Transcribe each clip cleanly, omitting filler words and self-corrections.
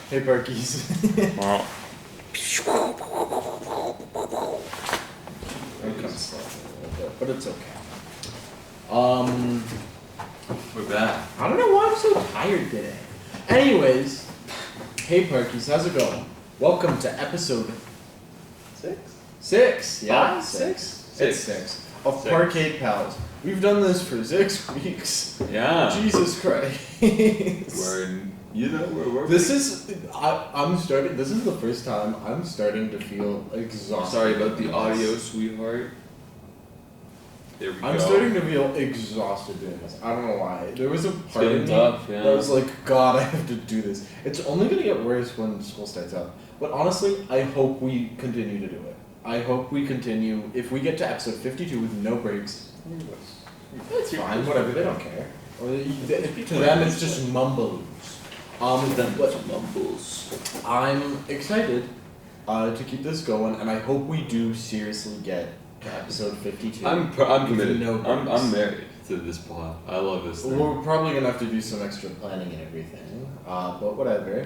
Hey, Parkies. Wow. It comes slow a little bit, but it's okay. We're back. I don't know why I'm so tired today. Anyways, hey, Parkies, how's it going? Welcome to episode 6? Yeah, Five? Six? It's 6 of Parkade Pals. We've done this for 6 weeks. Yeah. Jesus Christ. We're This is the first time I'm starting to feel exhausted. Sorry about the audio, sweetheart. There we go. I'm starting to feel exhausted doing this. I don't know why. There was a part of me tough, yeah. that was like, God, I have to do this. It's only going to get worse when school starts up. But honestly, I hope we continue to do it. I hope we continue. If we get to episode 52 with no breaks, it's fine, whatever, they don't care. To them, it's just mumbles. I'm excited to keep this going, and I hope we do seriously get to episode 52. I'm committed. No I'm married to this plot. I love this thing. We're probably gonna have to do some extra planning and everything, but whatever.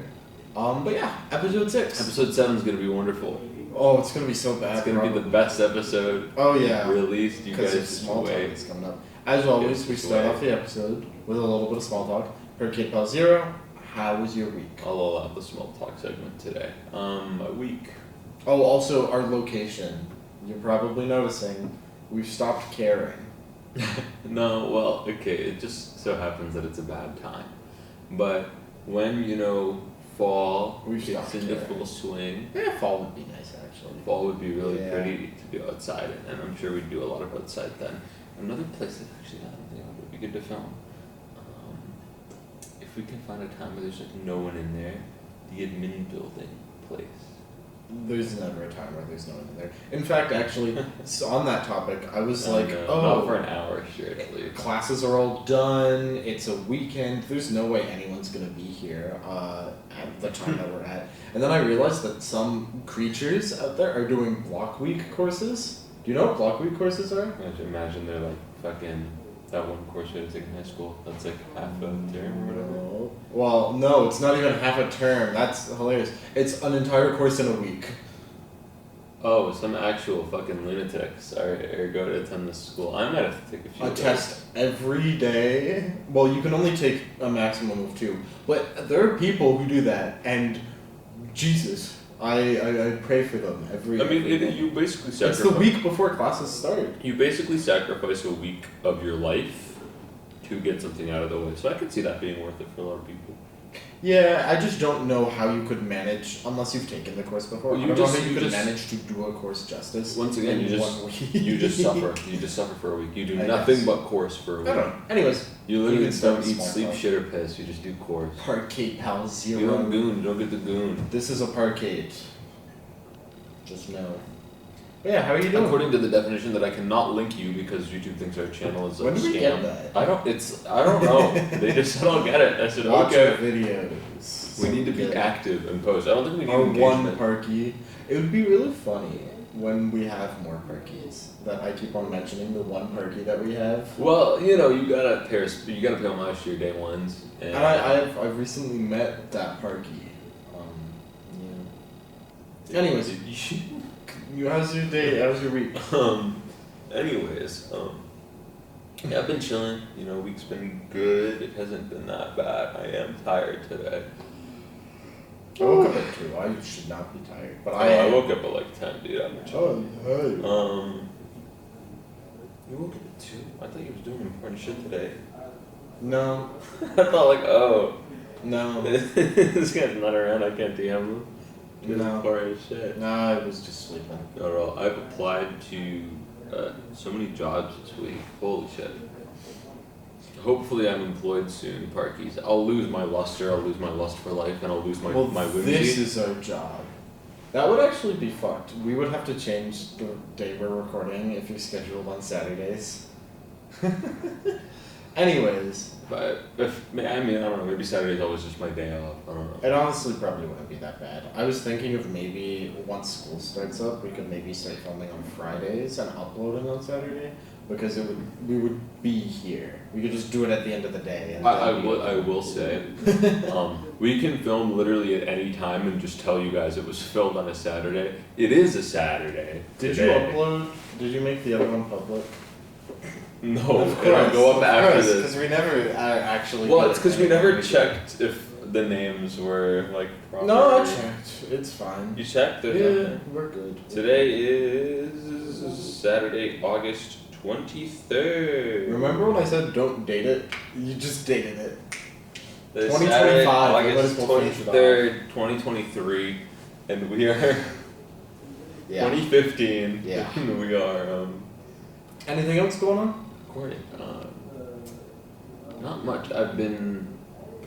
But yeah, episode 6. Episode 7 is gonna be wonderful. Oh, it's gonna be so bad. It's gonna be the best episode. Oh yeah. Released. You guys Because just small talk wait. is coming up. As always, we start off the episode with a little bit of small talk. Parkade Pal 0. How was your week? I'll allow the small talk segment today. My week. Oh, also our location. You're probably noticing we've stopped caring. No, well, okay, it just so happens that it's a bad time. But when, fall We've gets stopped into caring. full swing, Yeah, fall would be nice actually. fall would be really Yeah. pretty to be outside, and I'm sure we'd do a lot of outside then. Another place that actually I don't think would be good to film. If we can find a time where there's like no one in there, the admin building place. There's never a time where there's no one in there. In fact, actually, on that topic, I was Not for an hour straight at least. classes are all done. It's a weekend. There's no way anyone's gonna be here at the time that we're at. And then I realized that some creatures out there are doing block week courses. Do you know what block week courses are? Imagine they're like fucking that one course you had to take in high school. That's like half a term or whatever. No. Well, no, it's not even half a term. That's hilarious. It's an entire course in a week. Oh, some actual fucking lunatics are going to attend this school. I might have to take a few. A test every day. Well, you can only take a maximum of 2. But there are people who do that, and Jesus, I pray for them every day. You basically sacrifice. It's the week before classes start. You basically sacrifice a week of your life to get something out of the way. So I could see that being worth it for a lot of people. Yeah, I just don't know how you could manage, unless you've taken the course before. Well, I don't know how you could manage to do a course justice. Once again, in you 1 week. suffer. You just suffer for a week. You do I nothing guess. but course for a week. I don't know. Anyways, You literally can start don't eat, small sleep, talk. shit, or piss. You just do course. Parkade Pal 0. You don't goon. You don't get the goon. This is a parkade. Just know. But yeah, how are you doing? According to the definition that I cannot link you because YouTube thinks our channel is a When scam. did we get that? I don't know. They just said I'll get it. I said Watch okay. our videos. We need to be Good. active and post. I don't think we need Our engagement. one parky. It would be really funny when we have more parkies. That I keep on mentioning the one parky that we have. Well, you gotta pay homage to your day ones. And I've recently met that parky. Yeah. Anyways, how's your day? How's your week? Anyways, yeah, I've been chilling. Week's been good. It hasn't been that bad. I am tired today. I woke up at 2. I should not be tired, but I woke up at like 10, dude. I'm chilling. Oh, You woke up at 2? I thought you was doing important shit today. no, I thought no, this guy's not around. I can't DM him. He's No. important as shit. no. I was just sleeping. No, I've applied to so many jobs this week. Holy shit. Hopefully I'm employed soon, Parkies. I'll lose my luster, I'll lose my lust for life, and I'll lose my whimsy. This is our job. That would actually be fucked. We would have to change the day we're recording if you're scheduled on Saturdays. Anyways, But I don't know, maybe Saturday's always just my day off. I don't know. it honestly probably wouldn't be that bad. I was thinking of maybe once school starts up, we could maybe start filming on Fridays and uploading on Saturday. because we would be here. We could just do it at the end of the day. And I will say, we can film literally at any time and just tell you guys it was filmed on a Saturday. It is a Saturday. Did you upload? Did you make the other one public? No, Of course, it'll go up after this. because we never actually. Well, did it's because we never anything. checked if the names were like proper. No, I checked. It's fine. You checked? There's Yeah, nothing. we're good. Today is Saturday, August 23rd. Remember when I said don't date it? You just dated it. It's 2025, Saturday, let us August go finish it off. 23rd, 2023, and we are Yeah. 2015. Yeah. And we are Anything else going on? recording. Not much. I've been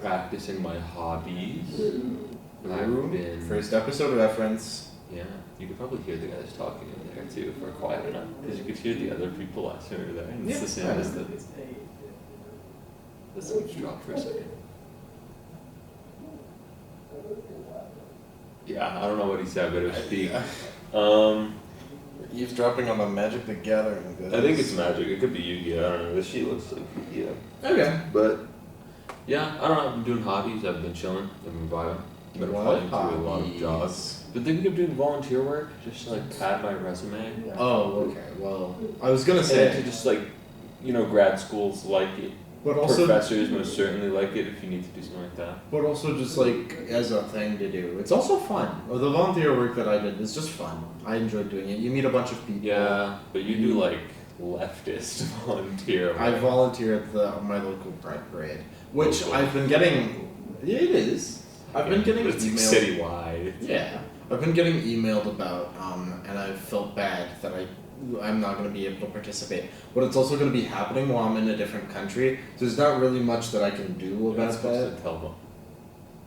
practicing my hobbies. I've been First episode reference. Yeah, you could probably hear the guys talking in there too if we're quiet enough, because you could hear the other people last time we were there, and it's the same as the. Let's switch drop for a second. Yeah, I don't know what he said, but it was speak. Eavesdropping on the Magic the Gathering. I think it's Magic. It could be Yu-Gi-Oh. I don't know. This sheet looks like Yu-Gi-Oh. Okay. But yeah, I don't know. I've been doing hobbies. I've been chilling. I've been vibing. I've been applying to a lot of jobs. Been thinking of doing volunteer work, just to like pad my resume. Oh, okay. Well, I was gonna And say, to just like, grad schools like it. but also, Professors most certainly like it if you need to do something like that. but also just like as a thing to do. It's also fun. Or the volunteer work that I did is just fun. I enjoyed doing it. You meet a bunch of people. Yeah, but you do like leftist volunteer work. I volunteer at my local pride parade, which Local. I've been getting. Yeah, it is. I've been getting It's emails. citywide. Yeah, I've been getting emailed about, and I felt bad that I'm not going to be able to participate. But it's also going to be happening while I'm in a different country. So there's not really much that I can do You're not about supposed that. to tell them.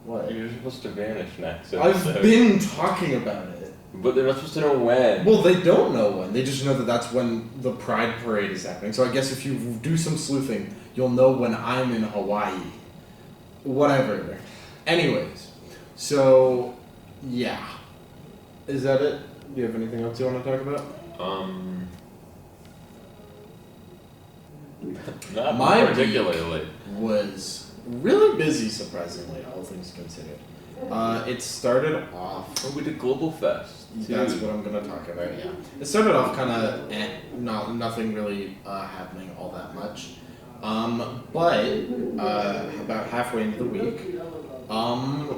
What? You're supposed to vanish next. I've episode. been talking about it. But they're not supposed to know when. Well, they don't know when. They just know that that's when the Pride Parade is happening. So I guess if you do some sleuthing, you'll know when I'm in Hawaii. Whatever. Anyways, so yeah. Is that it? Do you have anything else you want to talk about? Not My particularly. Was really busy, surprisingly, all things considered. It started off. Oh, we did Global Fest. Too. That's what I'm gonna talk about. Yeah, it started off kind of nothing really happening all that much. But about halfway into the week,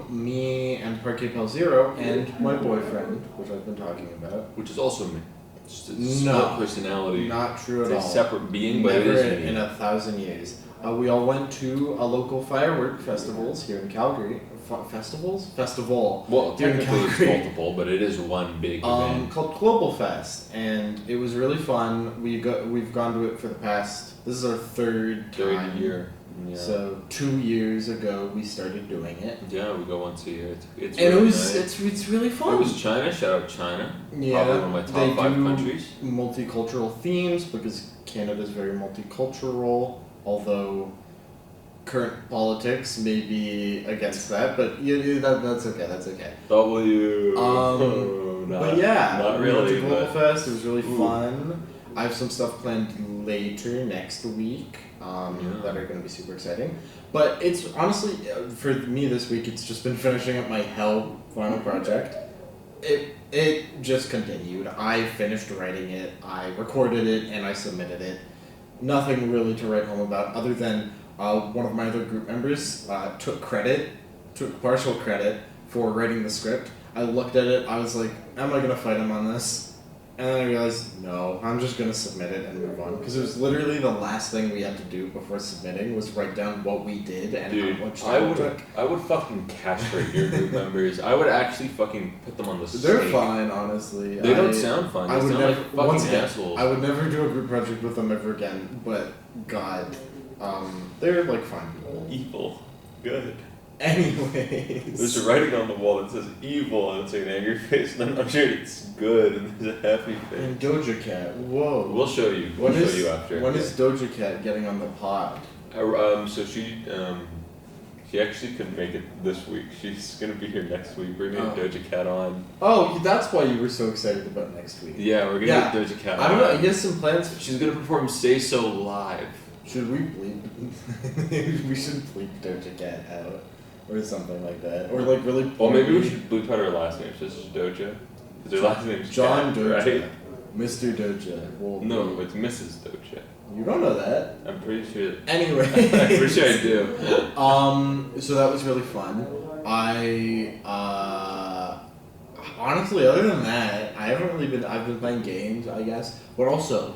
me and Parkade Pal Zero and my boyfriend, which I've been talking about. Which is also me. Just a No, split personality. Not true at It's all. a separate being, but Never it is me. in 1,000 years. We all went to a local firework festivals here in Calgary. Festival. Well, here in technically it's Calgary. multiple, but it is one big event. Called Global Fest, and it was really fun. We've gone to it for the past. This is our third time. Year. Yeah. So 2 years ago we started doing it, Yeah, we go once a year. It's and really it was nice. it's really fun. It was China. Shout out China. Yeah, Probably one of my top they 5 do countries. multicultural themes because Canada is very multicultural, although current politics may be against that, but that's okay. That's okay. No, But yeah, not we went to really. Global But Fest. It was really Ooh. fun. I have some stuff planned later next week that are going to be super exciting. But it's honestly, for me this week, it's just been finishing up my Hell final project. It just continued. I finished writing it, I recorded it, and I submitted it. Nothing really to write home about other than one of my other group members took partial credit for writing the script. I looked at it, I was like, am I going to fight him on this? And then I realized, no, I'm just going to submit it and move on. Because it was literally the last thing we had to do before submitting was write down what we did and dude, how much time it took. I would fucking castrate your group members. I would actually fucking put them on the They're stake. fine, honestly. They don't sound fun. They I would sound never, like once fucking again, assholes. I would never do a group project with them ever again, but God, they're like fine people. Evil. Good. Anyways. There's a writing on the wall that says evil and it's like an angry face, and I'm not sure it's good, and there's a happy face. And Doja Cat, whoa. We'll show you. We'll show you after. When is Doja Cat getting on the pod? So She actually couldn't make it this week. She's gonna be here next week. We're gonna get Doja Cat on. Oh, that's why you were so excited about next week. Yeah, we're gonna get Doja Cat on. I don't know, he has some plans. She's gonna perform Say So live. Should we bleep? We should bleep Doja Cat out. Or something like that. Or like really. Well, maybe we should bleep out her last name. So this is Doja. Because her last name's John Cat, Doja. right? Mr. Doja. No, it's Mrs. Doja. You don't know that. I'm pretty sure. Anyway. I'm pretty sure I do. So that was really fun. Honestly, other than that, I haven't really been. I've been playing games, I guess, but also,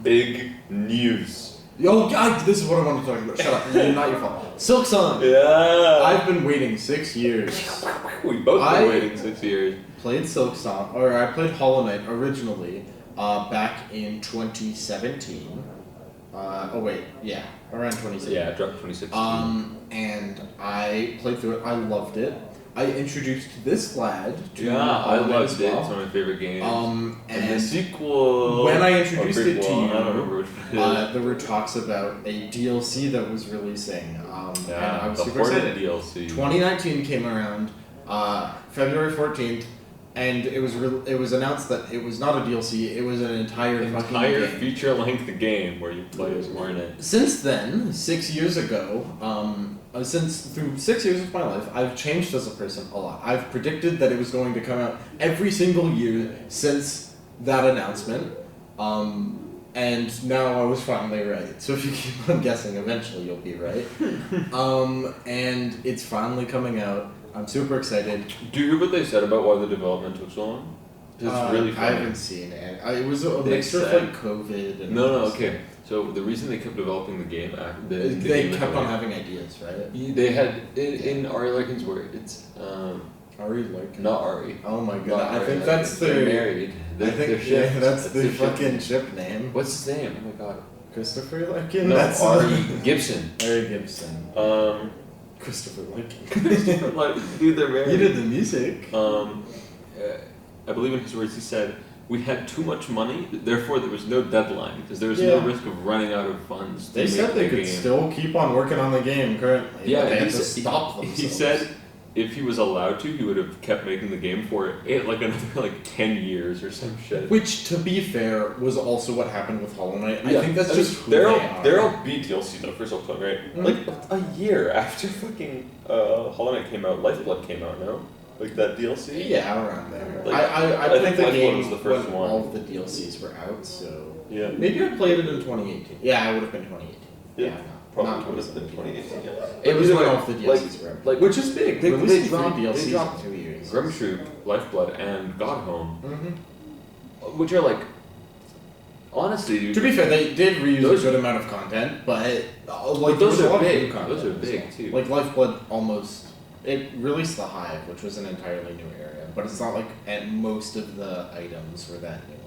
Big news. Yo, God, this is what I want to talk about. Shut up. Not your fault. Silk Song. Yeah. I've been waiting 6 years. We both been waiting 6 years. Played Silk Song, or I played Hollow Knight originally, back in 2017. Around 2017. Yeah, it dropped 2016. And I played through it. I loved it. I introduced this lad to I Hollow Knight loved as it. well. It's one of my favorite games. And the sequel. when I introduced it to I don't you, remember which one it is. there were talks about a DLC that was releasing. And I was the super Hornet excited. DLC. 2019 came around, February 14th, and it was announced that it was not a DLC. It was an entire fucking game. feature-length game where you play as Hornet. Since then, 6 years ago, through 6 years of my life, I've changed as a person a lot. I've predicted that it was going to come out every single year since that announcement, and now I was finally right. So if you keep on guessing, eventually you'll be right. And it's finally coming out. I'm super excited. Do you hear what they said about why the development took so long? It's really funny. I haven't seen it. It was a mixture of like COVID and... Okay. So the reason they kept developing the game... They kept on having ideas, right? They had... In Ari Larkin's words, Ari Larkin? Not Ari. Oh my god, I Ari think Larkin. that's their... They're married. They're shipped. That's the their fucking ship name. What's his name? Oh my god. Christopher Larkin? No, That's Ari Gibson. Ari Gibson. Christopher Larkin. Dude, they're married. He did the music. I believe in his words he said, "We had too much money, therefore there was no deadline because there was no risk of running out of funds." They said they could still keep on working on the game currently. Yeah, but they had to stop themselves. He said if he was allowed to, he would have kept making the game for another 10 years or some shit. Which, to be fair, was also what happened with Hollow Knight. I think that's just who there'll they are. be DLC though for Silk Song, right? Mm-hmm. Like a year after fucking Hollow Knight came out, Lifeblood came out, no? Like that DLC? Yeah, around there. Like, I think played the Lifeblood game was the first when one. all of the DLCs were out, so... Yeah. Maybe I played it in 2018. Yeah, it would have been 2018. Yeah, probably not would have been 2018. Yeah. It was Either when way, all of the DLCs were out. Which is big. They Releasing dropped 3 DLCs in 2 years. Grimtroop, Lifeblood, and God Home, Mm-hmm. which are like, honestly, To be fair, they did reuse a good amount of content, but those there was a are lot of big. new content Those are as big well. too. Like Lifeblood almost... It released the Hive, which was an entirely new area, but it's not like most of the items were that new.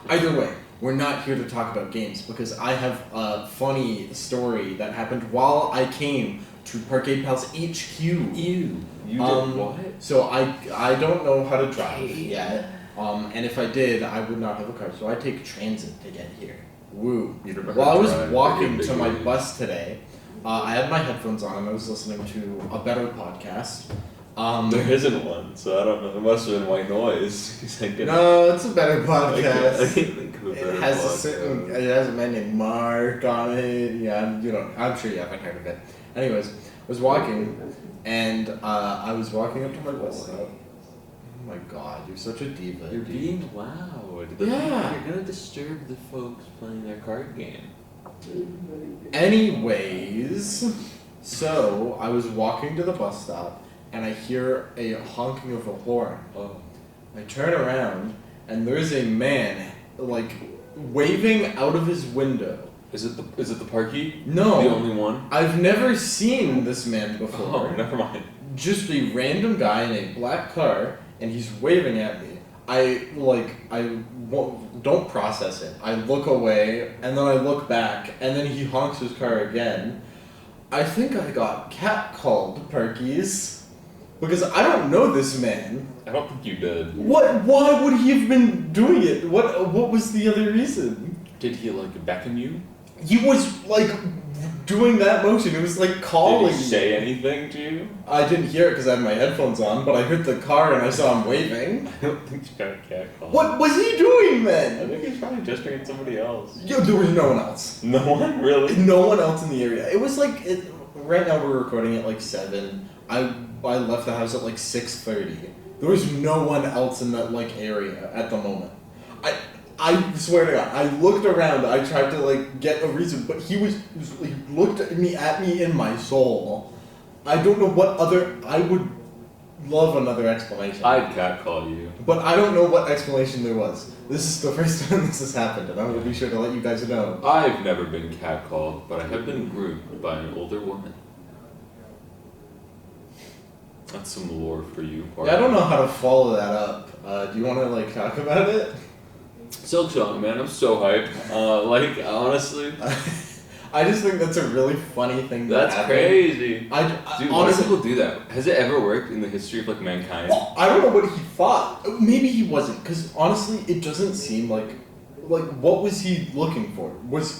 Either way, we're not here to talk about games because I have a funny story that happened while I came to Parkade Pal's HQ. You did what? So I don't know how to drive yet, and if I did, I would not have a car. So I take transit to get here. Woo! While I was walking to my bus today, I had my headphones on and I was listening to a better podcast. There isn't one, so I don't know. It must have been white noise. No, it's a better I podcast. can't think of a better It has podcast. it has a man named Mark on it. Yeah, I'm sure you haven't heard of it. Anyways, I was walking, and I was walking up to my bus stop. Oh my god, you're such a diva. You're dude. being loud. Yeah. You're gonna disturb the folks playing their card game. Anyways, so I was walking to the bus stop, and I hear a honking of a horn. Oh. I turn around, and there's a man, waving out of his window. Is it the Parkade? No. The only one? I've never seen this man before. Oh, never mind. Just a random guy in a black car, and he's waving at me. Don't process it. I look away, and then I look back, and then he honks his car again. I think I got catcalled, Parkies. Because I don't know this man. I don't think you did. What? Why would he have been doing it? What was the other reason? Did he beckon you? He was doing that motion. It was like calling. Did he say anything to you? I didn't hear it because I had my headphones on, but I heard the car and I saw him waving. I don't think you got a cat call. What was he doing then? I think he's probably gesturing at somebody else. Yo, there was no one else. No one? Really? No one else in the area. It was like, right now we're recording at like 7. I left the house at like 6:30. There was no one else in that like area at the moment. I swear to God, I looked around. I tried to like get a reason, but he looked at me in my soul. I don't know what other. I would love another explanation. I'd catcall you. But I don't know what explanation there was. This is the first time this has happened, and I'm gonna be sure to let you guys know. I've never been catcalled, but I have been groomed by an older woman. That's some lore for you. Yeah, I don't know how to follow that up. Do you want to like talk about it? Silk Song, man, I'm so hyped. Like, honestly. I just think that's a really funny thing. That's crazy. Dude, why do honestly, people do that? Has it ever worked in the history of like mankind? well, I don't know what he thought. Maybe he wasn't, because honestly, it doesn't seem like what was he looking for?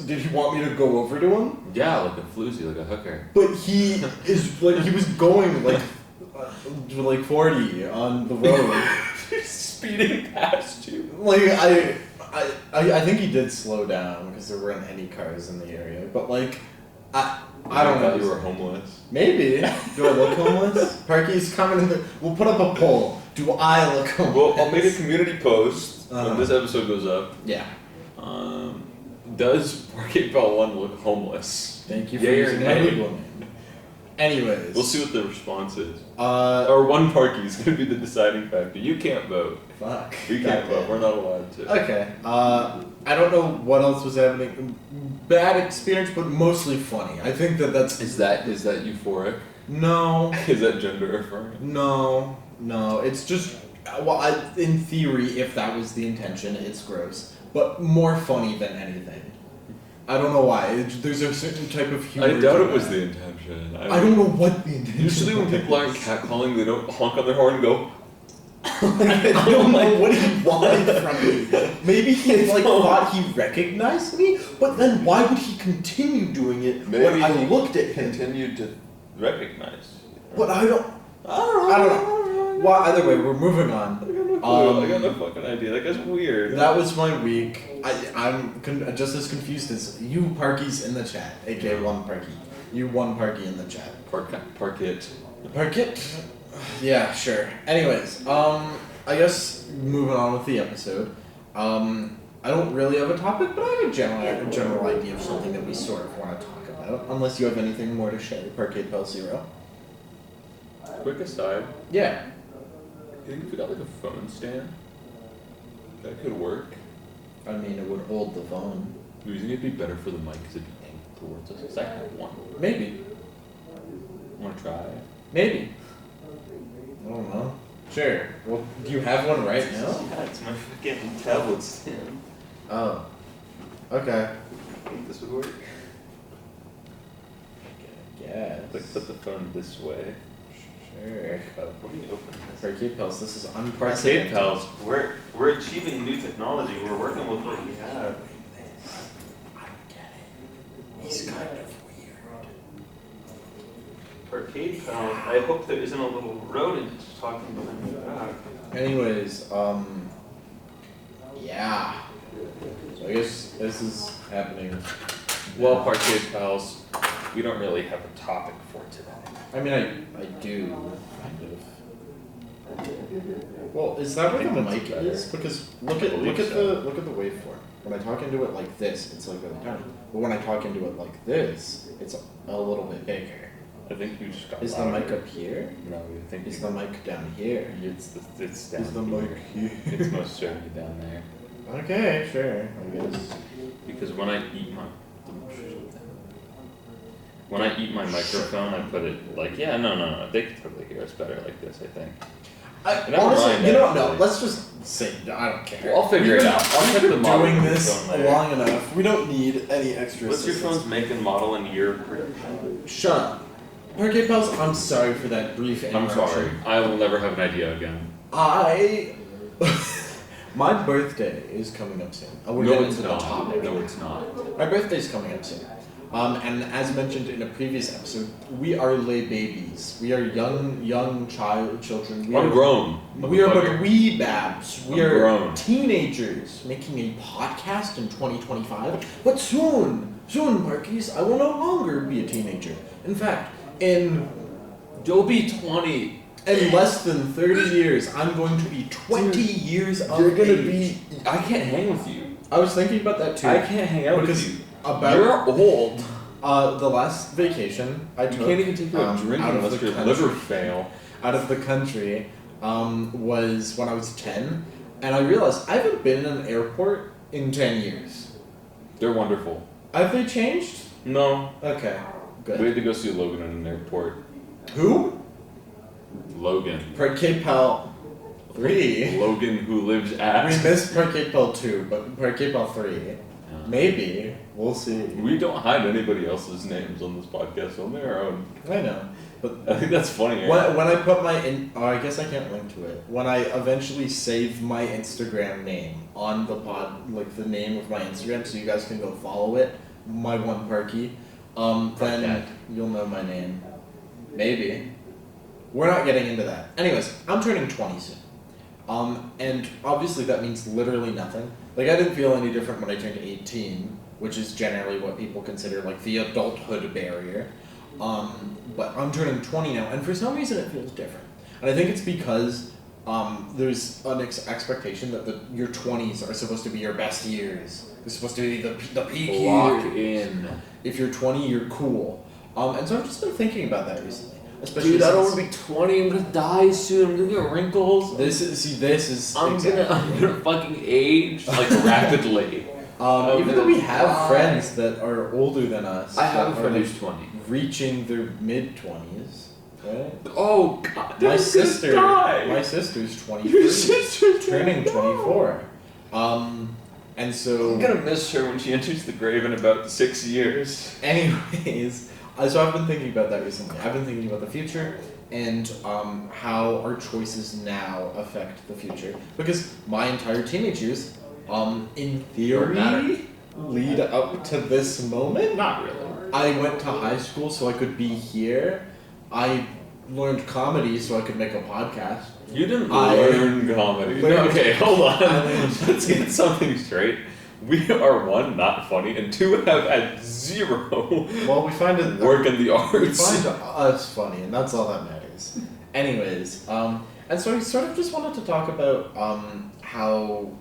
Did he want me to go over to him? Yeah, like a floozy, like a hooker. But he is like he was going like 40 on the road. Speeding past you. Like I think he did slow down because there weren't any cars in the area. But like I don't know. You were homeless. Maybe. Do I look homeless? Parky's coming in. We'll put up a poll. Do I look homeless? Well, I'll make a community post when this episode goes up. Yeah. Does Parkade Pal 1 look homeless? Thank you for Yay or using my nay? legal name. Anyways. We'll see what the response is. Or Or one Parky is going to be the deciding factor. You can't vote. fuck. We can't vote. We're not allowed to. Okay. I don't know what else was happening. Bad experience, but mostly funny. I think that's. Is that euphoric? No. Is that gender affirming? No. It's just. Well, in theory, if that was the intention, it's gross. But more funny than anything. I don't know why. There's a certain type of humor. I doubt it was the intention. I don't know what the intention. Usually when people aren't catcalling, they don't honk on their horn and go. I don't know what he wanted from me. Maybe he thought he recognized me, but then why would he continue doing it when I looked at him? Continued to recognize. But I don't know. Well, either way, we're moving on. I got no fucking idea. That guy's weird. That was my week. I'm just as confused as you Parkies in the chat, aka one Parky. You one Parky in the chat. Park it. Parkit? Yeah, sure. Anyways, I guess moving on with the episode. I don't really have a topic, but I have a general idea of something that we sort of want to talk about. Unless you have anything more to share, Parkade Pal 0. Quick aside. Yeah. You think if we got like a phone stand, that could work? I mean, it would hold the phone. Do you think it'd be better for the mic because it'd be aimed towards us? Because I have one. Maybe. Want to try? Maybe. I don't know. Sure. Well, do you have one right now? Yeah, it's my fucking tablet stand. Oh. Okay. I think this would work. Yeah. Like put the phone this way. Sure. What do you open this? Parkade Pals, this is Parkade unprecedented. Pals, we're achieving new technology. We're working with what we have. I don't get it. He's kind of weird. Parkade Pals. I hope there isn't a little rodent talking behind your back. Anyways, yeah. So I guess this is happening. Well, Parkade Pals, we don't really have a topic for today. I mean, I do, kind of. Well, is that where the mic is? Because look at the waveform. When I talk into it like this, it's like really tiny. But when I talk into it like this, it's a little bit bigger. I think you just got Is the mic up here? No, I think Is the mic down here? it's down Is the here. mic here? It's most certainly down there. Okay, sure, I guess. Because when I eat my microphone, I put it like, yeah, no. They can totally hear us better like this, I think. Never Honestly, mind, you know, actually. no, let's just say, I don't care. Well, I'll figure it out. I'll check We've the been model doing of the this phone later. long enough. We don't need any extra What's your assistance. phone's make and model and year of production? Shut up. Parkade Pals, I'm sorry for that brief I'm interruption. sorry. I will never have an idea again. My birthday is coming up soon. We're No, getting it's into not. the topic. No, it's not. My birthday's coming up soon. And as mentioned in a previous episode, we are lay babies. We are young children. I'm grown. We are but wee babs. We I'm are grown. teenagers making a podcast in 2025. But soon, Parkies, I will no longer be a teenager. In fact, you'll be 20. In less than 30 years, I'm going to be 20 years of You're gonna age. I can't hang with you. I was thinking about that too. I can't hang out because with you. You're old. The last vacation I took, You can't even take a drink out of unless the your country, liver fail. out of the country, was when I was 10, and I realized I haven't been in an airport in 10 years. They're wonderful. Have they changed? No. Okay, good. We had to go see Logan in an airport. Who? Logan. Parkade Pal 3. Logan, who lives at. We missed Parkade Pal 2, but Parkade Pal 3. Maybe. We'll see. We don't hide anybody else's names on this podcast, only our own. I know. But I think that's funny. When I put I guess I can't link to it. When I eventually save my Instagram name on the pod, like the name of my Instagram, so you guys can go follow it, my one Parky, then you'll know my name. Maybe. We're not getting into that. Anyways, I'm turning 20 soon. And obviously that means literally nothing. Like, I didn't feel any different when I turned 18, which is generally what people consider, like, the adulthood barrier. But I'm turning 20 now, and for some reason it feels different. And I think it's because there's an expectation that your 20s are supposed to be your best years. They're supposed to be the peak years. Lock in. If you're 20, you're cool. And so I've just been thinking about that recently. Especially Dude, I don't want to be 20. I'm gonna die soon. I'm gonna get wrinkles. I'm gonna fucking age like rapidly. Even though we have friends that are older than us. I have a that friend are, who's 20. reaching their mid-20s. Right? Oh God, My sister's 23. Your sister's turning 24. And so I'm gonna miss her when she enters the grave in about 6 years. anyways, so I've been thinking about that recently. I've been thinking about the future and how our choices now affect the future. Because my entire teenage years, in theory, lead up to this moment. Not really. I went to high school so I could be here. I learned comedy so I could make a podcast. You didn't learn comedy. Okay, hold on. Let's get something straight. We are one, not funny, and two, have had zero Well, we find it work in the we arts. find us funny, and that's all that matters. Anyways, and so I sort of just wanted to talk about how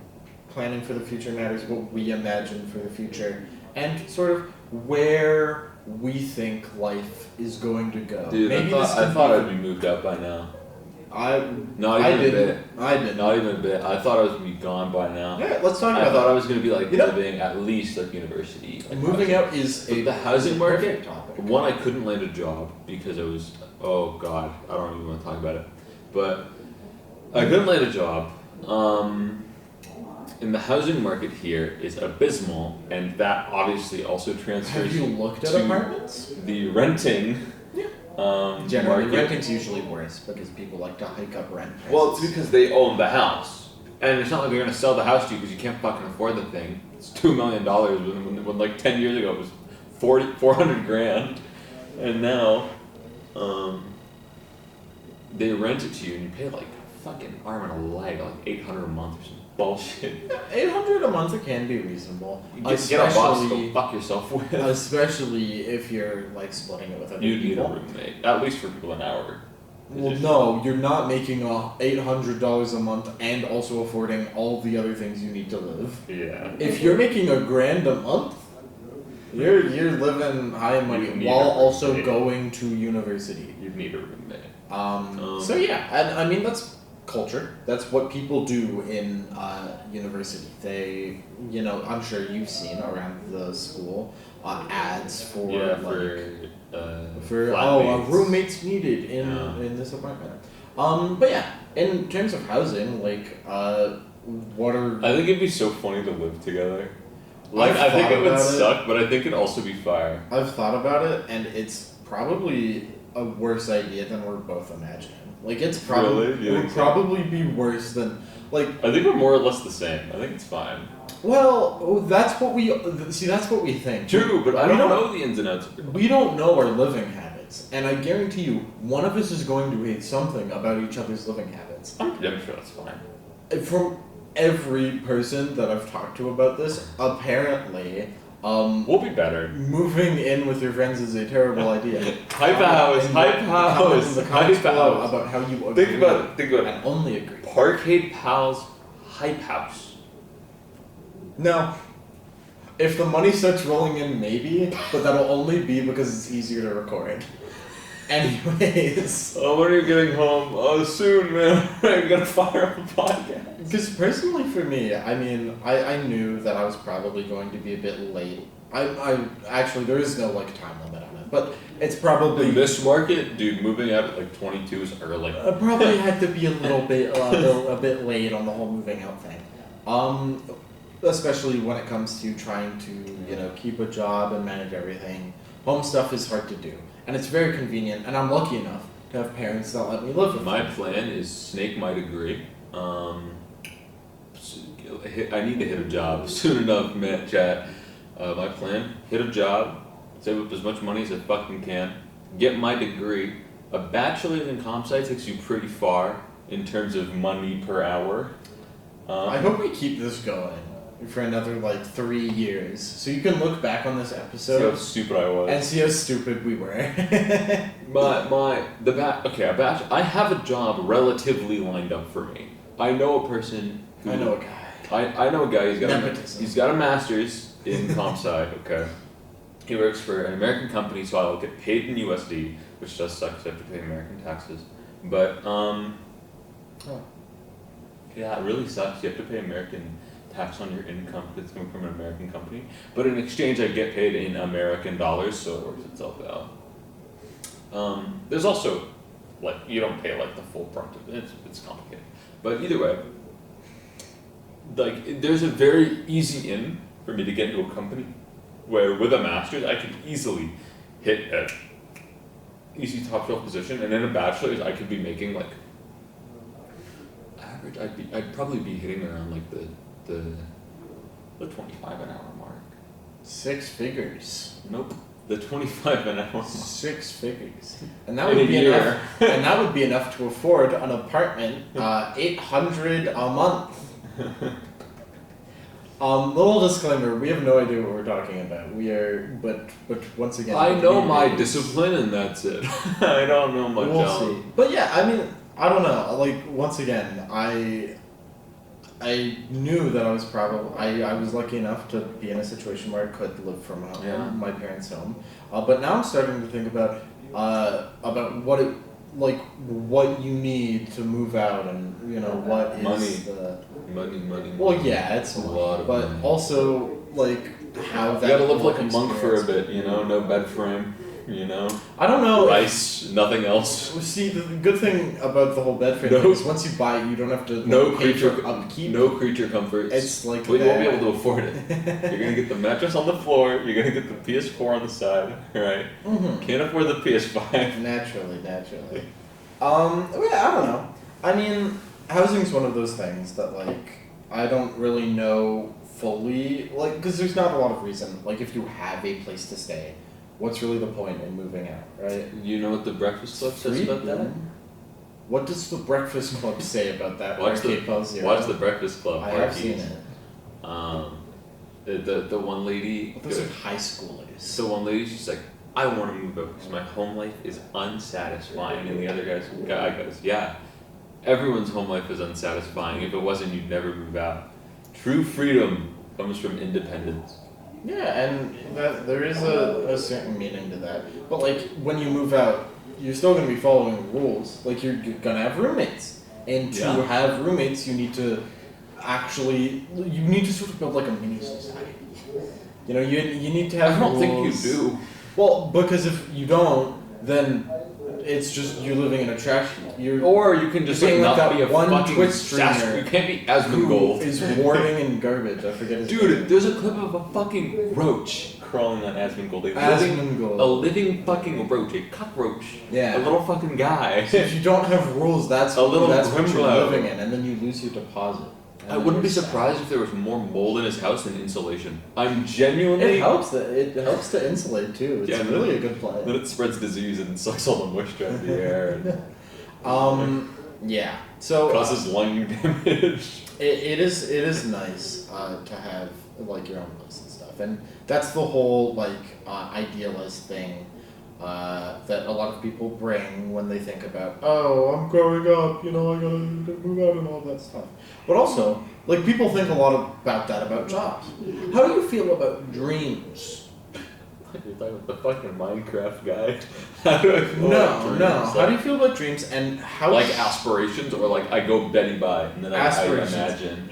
planning for the future matters, what we imagine for the future, and sort of where we think life is going to go. Dude, Maybe I thought I'd be moved out by now. Not even a bit. I didn't. Not even a bit. I thought I was gonna be gone by now. Yeah, let's talk I about thought that. I was gonna be like living at least like university. Like Moving out is the housing market. perfect topic. One, I couldn't land a job because I was. Oh God, I don't even want to talk about it. But I couldn't land a job. And the housing market here is abysmal, and that obviously also transfers. Have you looked at to apartments? The renting. Generally, market. renting's usually worse because people like to hike up rent prices. Well, it's because they own the house, and it's not like they're gonna sell the house to you because you can't fucking afford the thing. It's $2 million when like 10 years ago it was 400 grand, and now, they rent it to you and you pay like fucking arm and a leg, like $800 a month or some bullshit. $800 a month can be reasonable. Get a boss, go fuck yourself with. Especially if you're like splitting it with other You need a people. roommate, at least for people an hour. Well, no, you're not making $800 a month and also affording all the other things you need to live. Yeah. If you're making $1,000 a month, you're living high money need while a also roommate. going to university. You need a roommate. So yeah, and I mean that's culture. That's what people do in university. They, I'm sure you've seen around the school ads for roommates needed in this apartment. But yeah, in terms of housing, like what are I think it'd be so funny to live together. Like, I've I think thought it would about suck, but I think it'd also be fire. I've thought about it, and it's probably a worse idea than we're both imagining. Like, it's probably Really? You it would think so? probably be worse than like. I think we're more or less the same. I think it's fine. Well, that's what we see. That's what we think. True, but I We don't know the ins and outs of it. We don't know our living habits, and I guarantee you, one of us is going to hate something about each other's living habits. I'm sure that's fine. From every person that I've talked to about this, apparently, We'll be better. moving in with your friends is a terrible idea. Hype house, hype house, The hype comments below house. about how you agree. Think about it. And only agree. Parkade Pal's hype house. No. If the money starts rolling in, maybe, but that'll only be because it's easier to record. Anyways. Oh, when are you getting home? Oh, soon, man. I'm gonna fire up a podcast. Because personally for me, I mean, I knew that I was probably going to be a bit late. I actually, there is no, like, time limit on it, but it's probably... In this market, dude, moving out at like 22 is early. I probably had to be a little bit, a bit late on the whole moving out thing. Especially when it comes to trying to, you know, keep a job and manage everything. Home stuff is hard to do. And it's very convenient, and I'm lucky enough to have parents that let me live with My them. plan is snake my degree. I need to hit a job soon enough, man, chat. My plan, hit a job, save up as much money as I fucking can, get my degree. A bachelor's in comp sci takes you pretty far in terms of money per hour. I hope we keep this going for another, like, 3 years. So you can look back on this See how episode stupid I was. and see how stupid we were. I have a job relatively lined up for me. I know a person who... I know a guy. I know a guy, Nepotism. he's got a master's in comp sci, okay? He works for an American company, so I'll get paid in USD, which does suck because I have to pay American taxes. But, yeah, it really sucks. You have to pay American tax on your income that's coming from an American company. But in exchange, I get paid in American dollars, so it works itself out. There's also, like, you don't pay, like, the full brunt of it. It's complicated. But either way, like, there's a very easy in for me to get into a company where with a master's, I could easily hit a easy top shelf position, and in a bachelor's, I could be making, like, average, I'd probably be hitting around, like, the 25 an hour mark. 6 figures. Nope. The 25 an hour. 6 figures. And that In would a be year. enough. And that would be enough to afford an apartment, $800 a month. Little disclaimer, we have no idea what we're talking about. But once again, I know my it is- discipline, and that's it. I don't know much We'll else. see. But yeah, I mean, I don't know. Like, once again, I knew that I was I was lucky enough to be in a situation where I could live from home, Yeah. my parents' home. But now I'm starting to think about what you need to move out, and you know what is Money. the Money. well, yeah, it's A money, lot of but money. also like how You that gotta live like a work monk for a experience- bit, you know, no bed frame, you know, I don't know. rice, nothing else. See, the good thing about the whole bed frame No. thing is once you buy it, you don't have to No pay creature, for upkeep. no creature comforts. It's like but you won't be that. able to afford it. You're gonna get the mattress on the floor. You're gonna get the PS4 on the side, right? Mhm. Can't afford the PS5. Naturally. Yeah, I don't know. I mean, housing's one of those things that, like, I don't really know fully, like, because there's not a lot of reason. Like, if you have a place to stay, what's really the point in moving out, right? You know what the Breakfast Club says about that? Freedom. What does the Breakfast Club say about that? Watch the Parkade Pal Zero? Watch the Breakfast Club. I have Parkees. seen it. The one lady. Those are high schoolers. So one lady, she's like, I want to move out because my home life is unsatisfying. And the other guy goes, yeah, everyone's home life is unsatisfying. If it wasn't, you'd never move out. True freedom comes from independence. Yeah, and that there is a certain meaning to that. But like when you move out, you're still going to be following the rules. Like you're going to have roommates, and to Yeah. have roommates, you need to sort of build like a mini society. You know, you need to have. I don't think you rules. do. Well, because if you don't, then it's just you're living in a trash heap. You're Or you can just You're like saying like not that be a one fucking Twitch Sasquatch. streamer You can't be who Asmongold. is warming in garbage. I forget his name. Dude, there's a clip of a fucking roach crawling on Asmongold. Asmongold. A living fucking roach, a cockroach. Yeah. A little fucking guy. So if you don't have rules, that's A little what you're Grimlow. living in, and then you lose your deposit. I wouldn't be surprised if there was more mold in his house than insulation. I'm genuinely. It helps to insulate too. It's really a good play. Then it spreads disease and sucks all the moisture out of the air. And yeah. So causes lung damage. It is nice to have like your own place and stuff, and that's the whole like idealist thing that a lot of people bring when they think about, oh, I'm growing up, I gotta move out and all that stuff. But also, like, people think a lot about that about jobs. How do you feel about dreams? You're talking about the fucking Minecraft guy. How do I feel about dreams? No. How do you feel about dreams and how? Like aspirations, or like I go Betty by and then I imagine.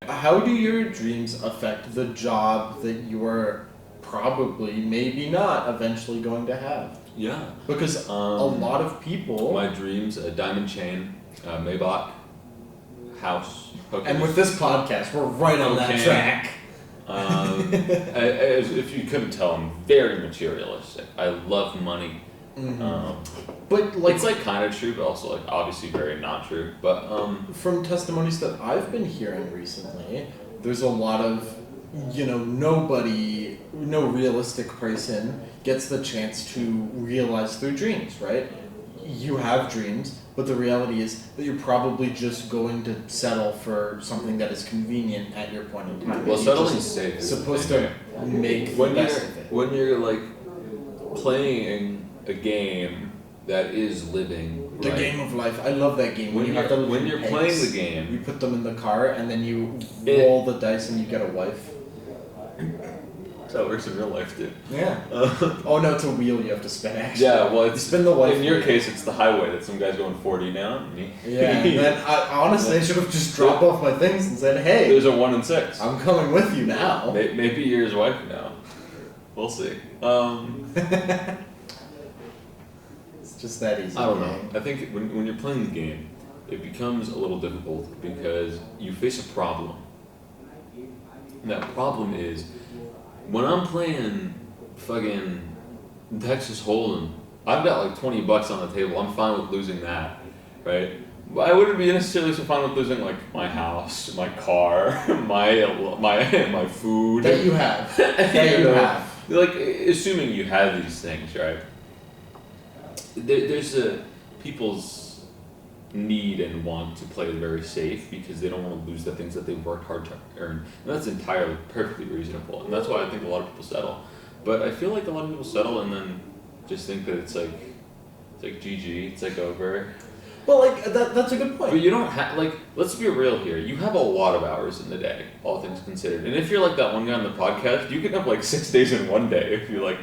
How do your dreams affect the job that you are probably, maybe not, eventually going to have? Yeah. Because a lot of people. My dreams: a diamond chain, Maybach, house. Hookers. And with this podcast, we're right on that track. If you couldn't tell, I'm very materialistic. I love money. Mm-hmm. But like, it's like kind of true, but also like obviously very not true. But from testimonies that I've been hearing recently, there's a lot of nobody, no realistic person gets the chance to realize their dreams, right? You have dreams, but the reality is that you're probably just going to settle for something that is convenient at your point in time. Well, settling is safe. Supposed to make the best of it. When you're like playing a game that is living. The game of life. I love that game. When you're playing the game, you put them in the car and then you roll the dice and you get a wife. That's how it works in real life, dude. Yeah. Oh no, it's a wheel you have to spin actually. Yeah, well, you spin the wife. In your case, it's the highway that some guy's going 40 down. Yeah, and then honestly, I should have just dropped off my things and said, hey. There's a 1 in 6. I'm coming with you now. Maybe you're his wife now. We'll see. It's just that easy. I don't know. I think when you're playing the game, it becomes a little difficult because you face a problem. And that problem is, when I'm playing fucking Texas Hold'em, I've got like $20 on the table. I'm fine with losing that, right? But I wouldn't be necessarily so fine with losing like my house, my car, my food. That you have. That you have. Like, assuming you have these things, right? There's people's need and want to play very safe because they don't want to lose the things that they've worked hard to earn. And that's entirely perfectly reasonable. And that's why I think a lot of people settle. But I feel like a lot of people settle and then just think that it's like GG, it's like over. Well, like, that's a good point. But you don't have, like, let's be real here. You have a lot of hours in the day, all things considered. And if you're like that one guy on the podcast, you can have like 6 days in one day if you like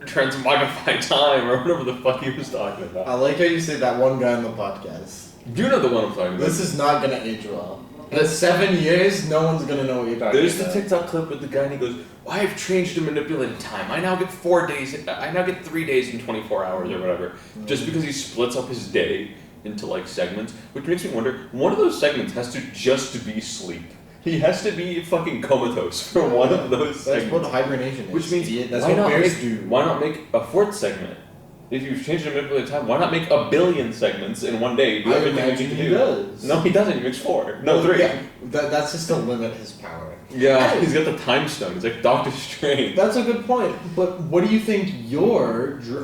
transmogrify time or whatever the fuck he was talking about. I like how you say that one guy on the podcast. You know the one I'm talking about. This is not gonna age well. In 7 years, no one's gonna know what you're talking There's about. the TikTok clip with the guy and he goes, I've changed to manipulate time. I now get 4 days, I now get 3 days and 24 hours or whatever. Just because he splits up his day into like segments, which makes me wonder, one of those segments has to just be sleep. He has to be fucking comatose for one of those segments. That's what hibernation is. Which means, that's what bears do. Why not make a 4th segment? If you've changed to manipulate time, why not make 1 billion segments in one day? Do everything you need to do. Does. No, he doesn't. He makes 4. No, 3. Yeah, that's just to limit his power. Yeah, he's got the time stone. He's like Doctor Strange. That's a good point. But what do you think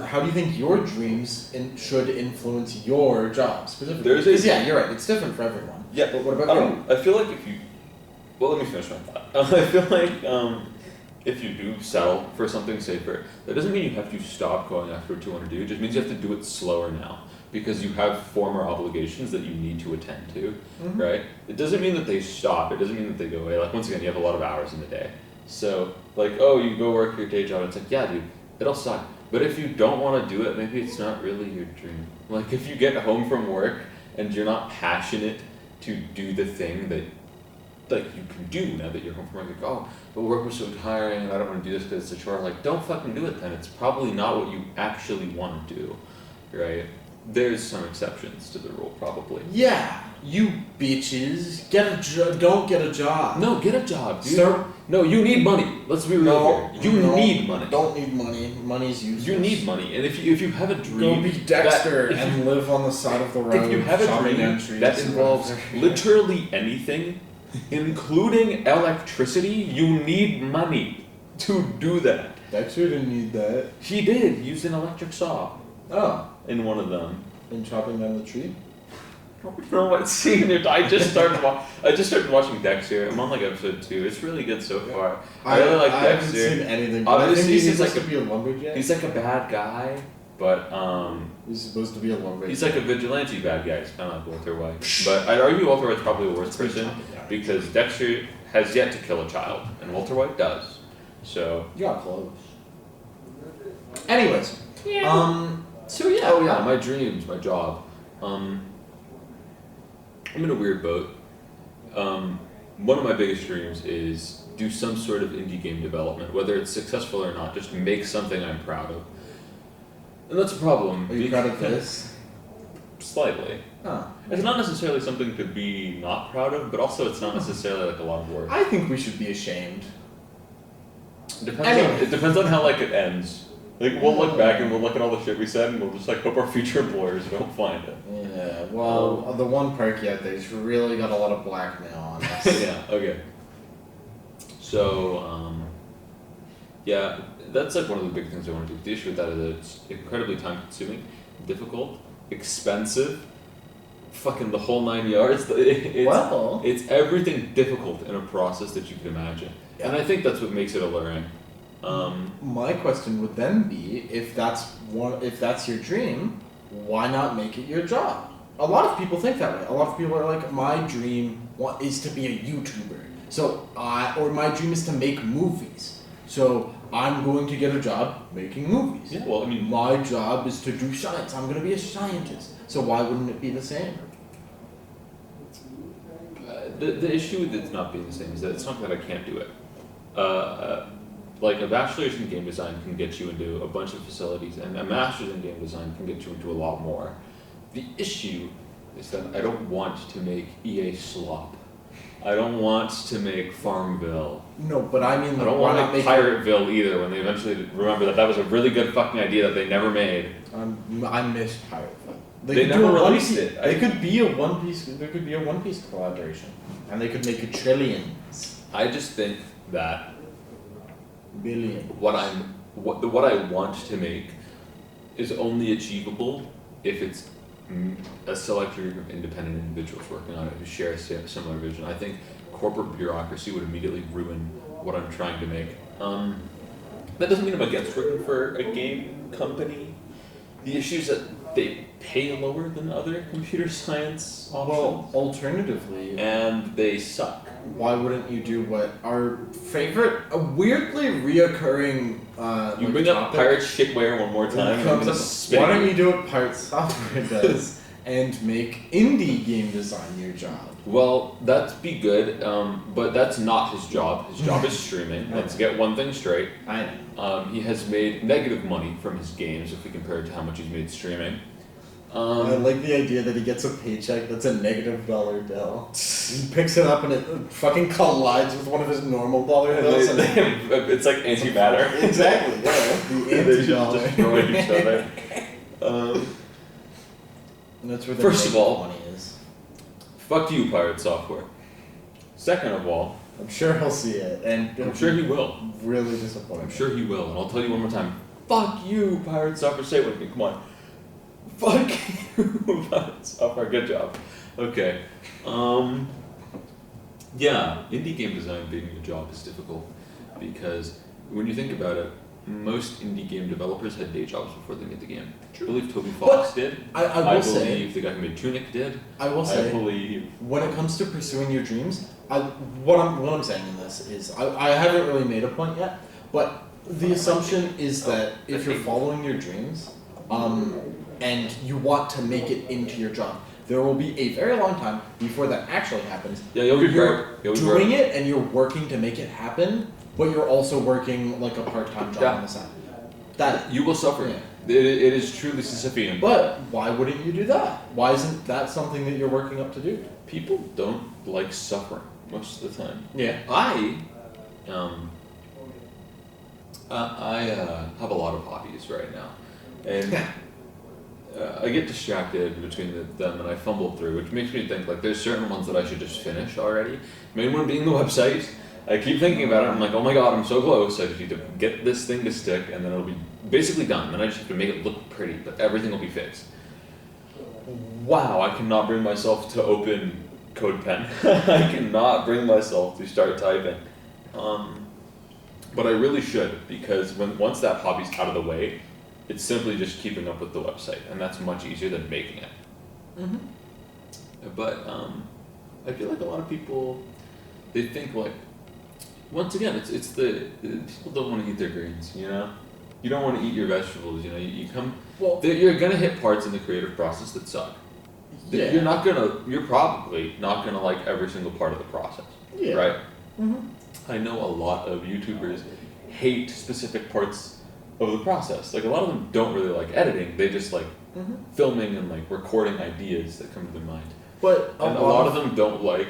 how do you think your dreams should influence your job specifically? Because yeah, you're right. It's different for everyone. Yeah, but what about you? I feel like if you, well, let me finish my thought. I feel like if you do settle for something safer, that doesn't mean you have to stop going after what you want to do. It just means you have to do it slower now. Because you have former obligations that you need to attend to, right? It doesn't mean that they stop. It doesn't mean that they go away. Like, once again, you have a lot of hours in the day. So, like, oh, you go work your day job. It's like, yeah, dude, it'll suck. But if you don't want to do it, maybe it's not really your dream. Like, if you get home from work and you're not passionate to do the thing that, like, you can do now that you're home from work. Like, oh, but work was so tiring and I don't want to do this because it's a chore. Like, don't fucking do it then. It's probably not what you actually want to do, right? There's some exceptions to the rule, probably. Yeah, you bitches, don't get a job. No, get a job, dude. No, you need money. Let's be real here. You need money. Don't need money. Money's useless. You need money, and if you have a dream, go be Dexter and live on the side of the road. If you have a dream that involves literally anything, including electricity, you need money to do that. Dexter didn't need that. He did. He used an electric saw Oh, in one of them. and chopping down the tree? I don't know what scene it. I just started watching Dexter. I'm on like episode 2. It's really good so far. I really like I haven't Dexter. seen anything. But I think Obviously, he's he's supposed like to be a lumberjack. He's like a bad guy, but He's supposed to be a lumberjack. he's like a vigilante bad guy. He's kind of like Walter White. But I'd argue Walter White's probably a worse person because Dexter has yet to kill a child, and Walter White does. So You got close. Anyways. yeah. So yeah. Oh yeah, my dreams, my job. I'm in a weird boat. One of my biggest dreams is do some sort of indie game development, whether it's successful or not, just make something I'm proud of. And that's a problem. Are you proud of this? Slightly. Huh. It's not necessarily something to be not proud of, but also it's not necessarily like a lot of work. I think we should be ashamed. It depends on how like it ends. Like we'll look back and we'll look at all the shit we said and we'll just like hope our future employers don't find it. Yeah, well, the one Parky out there's really got a lot of blackmail on us. Yeah, okay. So, yeah, that's like one of the big things I want to do. The issue with that is that it's incredibly time consuming, difficult, expensive, fucking the whole 9 yards. It's everything difficult in a process that you can imagine. And I think that's what makes it alluring. My question would then be, if that's your dream, why not make it your job? A lot of people think that way. A lot of people are like, my dream is to be a YouTuber. Or my dream is to make movies. So I'm going to get a job making movies. Yeah, well, I mean, my job is to do science. I'm going to be a scientist. So why wouldn't it be the same? the issue with it not being the same is that it's not that I can't do it. Like a bachelor's in game design can get you into a bunch of facilities, and a master's in game design can get you into a lot more. The issue is that I don't want to make EA slop. I don't want to make Farmville. No, but I mean, I don't want to make Pirateville either. When they eventually remember that was a really good fucking idea that they never made. I missed Pirateville. They never released it. They could be a One Piece. There could be a One Piece collaboration, and they could make a trillions. I just think that Billion. what I want to make is only achievable if it's a select group of independent individuals working on it who share a similar vision. I think corporate bureaucracy would immediately ruin what I'm trying to make. That doesn't mean I'm against working for a game company. The issue is that they pay lower than other computer science options. Well, alternatively, and they suck. Why wouldn't you do what our favorite, a weirdly reoccurring you bring up Pirate Shitware one more time and I'm gonna spit. Why don't you do what Pirate Software does and make indie game design your job? Well, that'd be good, but that's not his job. His job is streaming. Let's get one thing straight. I know. He has made negative money from his games if we compare it to how much he's made streaming. I like the idea that he gets a paycheck that's a $- bill. He picks it up and it fucking collides with one of his normal dollar bills. It's like antimatter. Exactly, yeah. The anti-dollar. They destroy each other. And that's where the First of all, money is. Fuck you, Pirate Software. Second of all, I'm sure he'll see it, and I'm sure he will. Really disappointed. I'm sure he will, and I'll tell you one more time. Fuck you, Pirate Software. Say it with me. Come on. Fuck you, Pirate Software. Good job. Okay. Yeah, indie game design being a job is difficult because when you think about it, most indie game developers had day jobs before they made the game. I believe Toby Fox did. I believe the guy who made Tunic did. I will say. I believe. When it comes to pursuing your dreams, what I'm saying in this is I haven't really made a point yet, but the assumption is that if you're following your dreams, and you want to make it into your job, there will be a very long time before that actually happens. Yeah, you'll be you're doing it and you're working to make it happen, but you're also working like a part-time job on the side. That you will suffer. Yeah. It is truly Sisyphean. But why wouldn't you do that? Why isn't that something that you're working up to do? People don't like suffering most of the time. Yeah. I have a lot of hobbies right now, and I get distracted between them and I fumble through, which makes me think like there's certain ones that I should just finish already. Main one being the website. I keep thinking about it. I'm like, oh my god, I'm so close. I just need to get this thing to stick, and then it'll be basically done. Then I just have to make it look pretty, but everything will be fixed. Wow, I cannot bring myself to open CodePen. I cannot bring myself to start typing. But I really should, because once that hobby's out of the way, it's simply just keeping up with the website, and that's much easier than making it. Mm-hmm. But I feel like a lot of people, they think like, once again, it's the people don't want to eat their greens, you know? You don't want to eat your vegetables, you know? You're gonna hit parts in the creative process that suck. Yeah. You're probably not gonna like every single part of the process, Yeah. right? Mm-hmm. I know a lot of YouTubers hate specific parts of the process. Like a lot of them don't really like editing, they just like filming and like recording ideas that come to their mind. But A lot of them don't like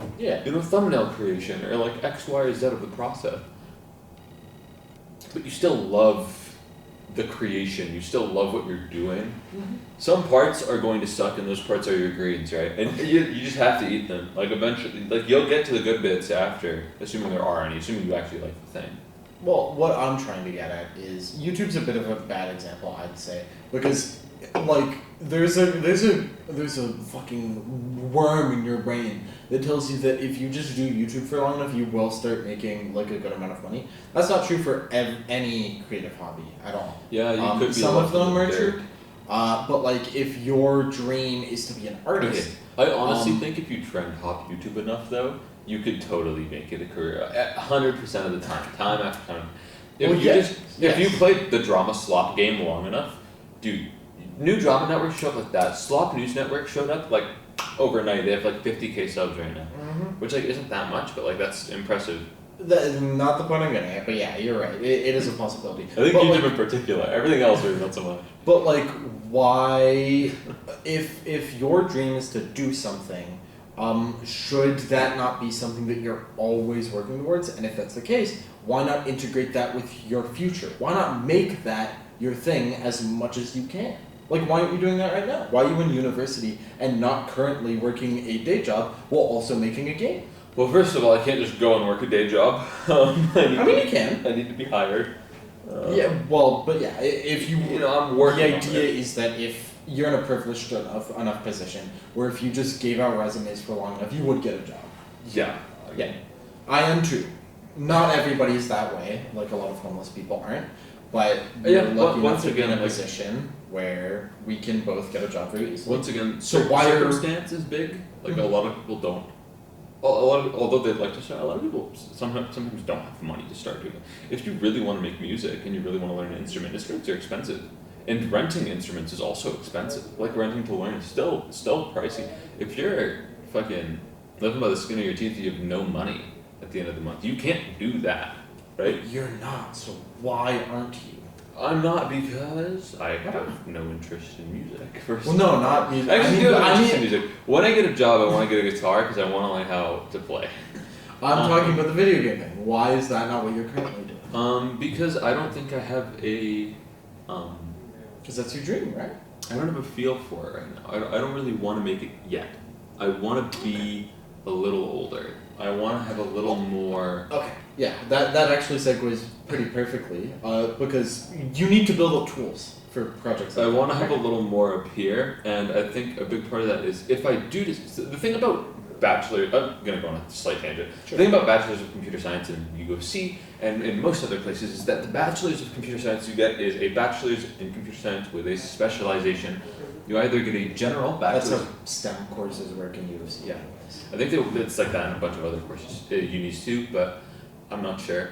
thumbnail creation or like X, Y, or Z of the process. But you still love the creation, you still love what you're doing. Mm-hmm. Some parts are going to suck and those parts are your greens, right? And you just have to eat them. Like eventually, like you'll get to the good bits after, assuming there are any, assuming you actually like the thing. Well, what I'm trying to get at is YouTube's a bit of a bad example, I'd say, because like there's a fucking worm in your brain that tells you that if you just do YouTube for long enough, you will start making like a good amount of money. That's not true for any creative hobby at all. Yeah, you could be some of them are there. true, but like if your dream is to be an artist, I honestly think if you trend hop YouTube enough though, you could totally make it a career. 100% of the time after time. If you played the drama slop game long enough, dude, new drama networks show up like that. Slop News Network showed up like overnight. They have like 50k subs right now, which like isn't that much, but like that's impressive. That is not the point I'm getting at, but yeah, you're right. It is a possibility. I think but YouTube like, in particular. Everything else is not so much. But like, why, if your dream is to do something, should that not be something that you're always working towards? And if that's the case, why not integrate that with your future? Why not make that your thing as much as you can? Like, why aren't you doing that right now? Why are you in university and not currently working a day job while also making a game? Well, first of all, I can't just go and work a day job. You can. I need to be hired. If you I'm working. The idea is that if you're in a privileged enough position where if you just gave out resumes for long enough, you would get a job. Yeah. Yeah, I am too. Not everybody is that way. Like a lot of homeless people aren't. But we're lucky enough to be in a position where we can both get a job very easily. Once again, so why circumstance is big. Like a lot of people don't. Although they'd like to start, a lot of people sometimes don't have money to start doing it. If you really want to make music and you really want to learn an instrument, instruments are expensive, and renting instruments is also expensive. Like renting to learn is still pricey. If you're fucking living by the skin of your teeth, you have no money at the end of the month. You can't do that, right? You're not. So why aren't you? I'm not because I have no interest in music. Not music. I mean, music. When I get a job, I want to get a guitar because I want to learn how to play. I'm talking about the video game thing. Why is that not what you're currently doing? Because I don't think I have a. Because that's your dream, right? I don't have a feel for it right now. I don't really want to make it yet. I want to be a little older. I want to have a little more. Okay. Yeah, that actually segues pretty perfectly because you need to build up tools for projects like I want to have a little more up here, and I think a big part of that is if I do this. The thing about bachelor, I'm going to go on a slight tangent. Sure. The thing about bachelors of computer science in UOC and in most other places is that the bachelors of computer science you get is a bachelor's in computer science with a specialization. You either get a general bachelor's. That's how STEM courses work in UOC. Yeah, I think it's like that in a bunch of other courses, unis too, but I'm not sure.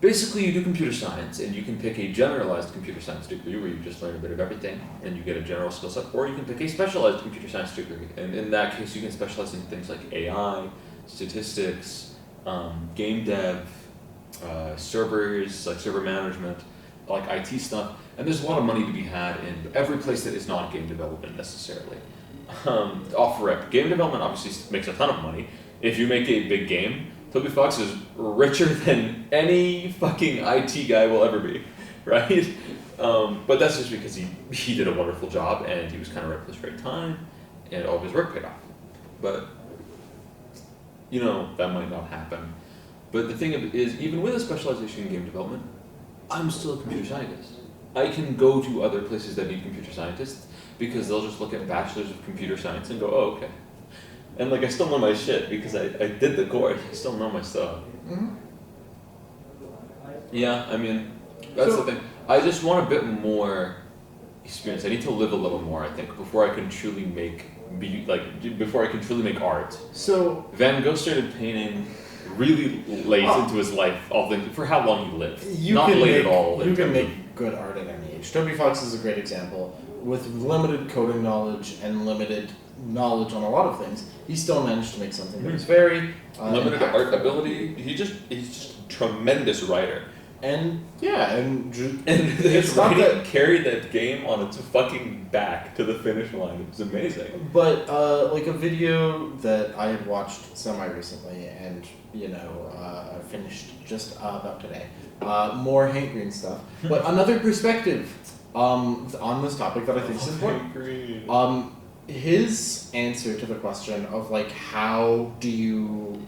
Basically, you do computer science, and you can pick a generalized computer science degree where you just learn a bit of everything, and you get a general skill set, or you can pick a specialized computer science degree, and in that case, you can specialize in things like AI, statistics, game dev, servers, like server management, like IT stuff, and there's a lot of money to be had in every place that is not game development necessarily. Off rip, game development obviously makes a ton of money. If you make a big game, Toby Fox is richer than any fucking IT guy will ever be. right? But that's just because he did a wonderful job and he was kind of right at this right time, and all of his work paid off. But that might not happen. But the thing is, even with a specialization in game development, I'm still a computer scientist. I can go to other places that need computer scientists because they'll just look at bachelors of computer science and go, oh, okay. And I still know my shit because I did the course. I still know my stuff. Mm-hmm. Yeah, I mean, that's the thing. I just want a bit more experience. I need to live a little more, I think, before I can truly make art. So Van Gogh started painting really late into his life, all things for how long he lived. Not late at all. You can make good art at any age. Toby Fox is a great example. With limited coding knowledge and limited knowledge on a lot of things, he still managed to make something that was very limited impactful. art ability. He's just a tremendous writer. And yeah, and his writing carried that game on its fucking back to the finish line. It was amazing. But like a video that I had watched semi-recently, and I finished just about today. More Hank Green stuff, but another perspective on this topic that I think is important. His answer to the question of how do you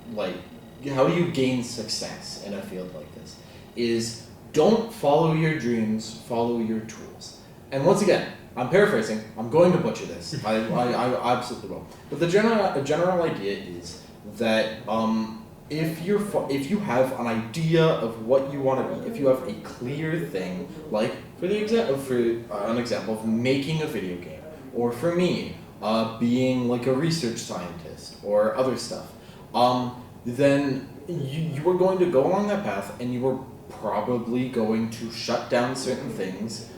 gain success in a field like this is don't follow your dreams, follow your tools. And once again, I'm paraphrasing. I'm going to butcher this. I absolutely will. But the general idea is that if you have an idea of what you want to be, if you have a clear thing, like for an example of making a video game, or for me, being a research scientist or other stuff, then you are going to go along that path, and you are probably going to shut down certain things,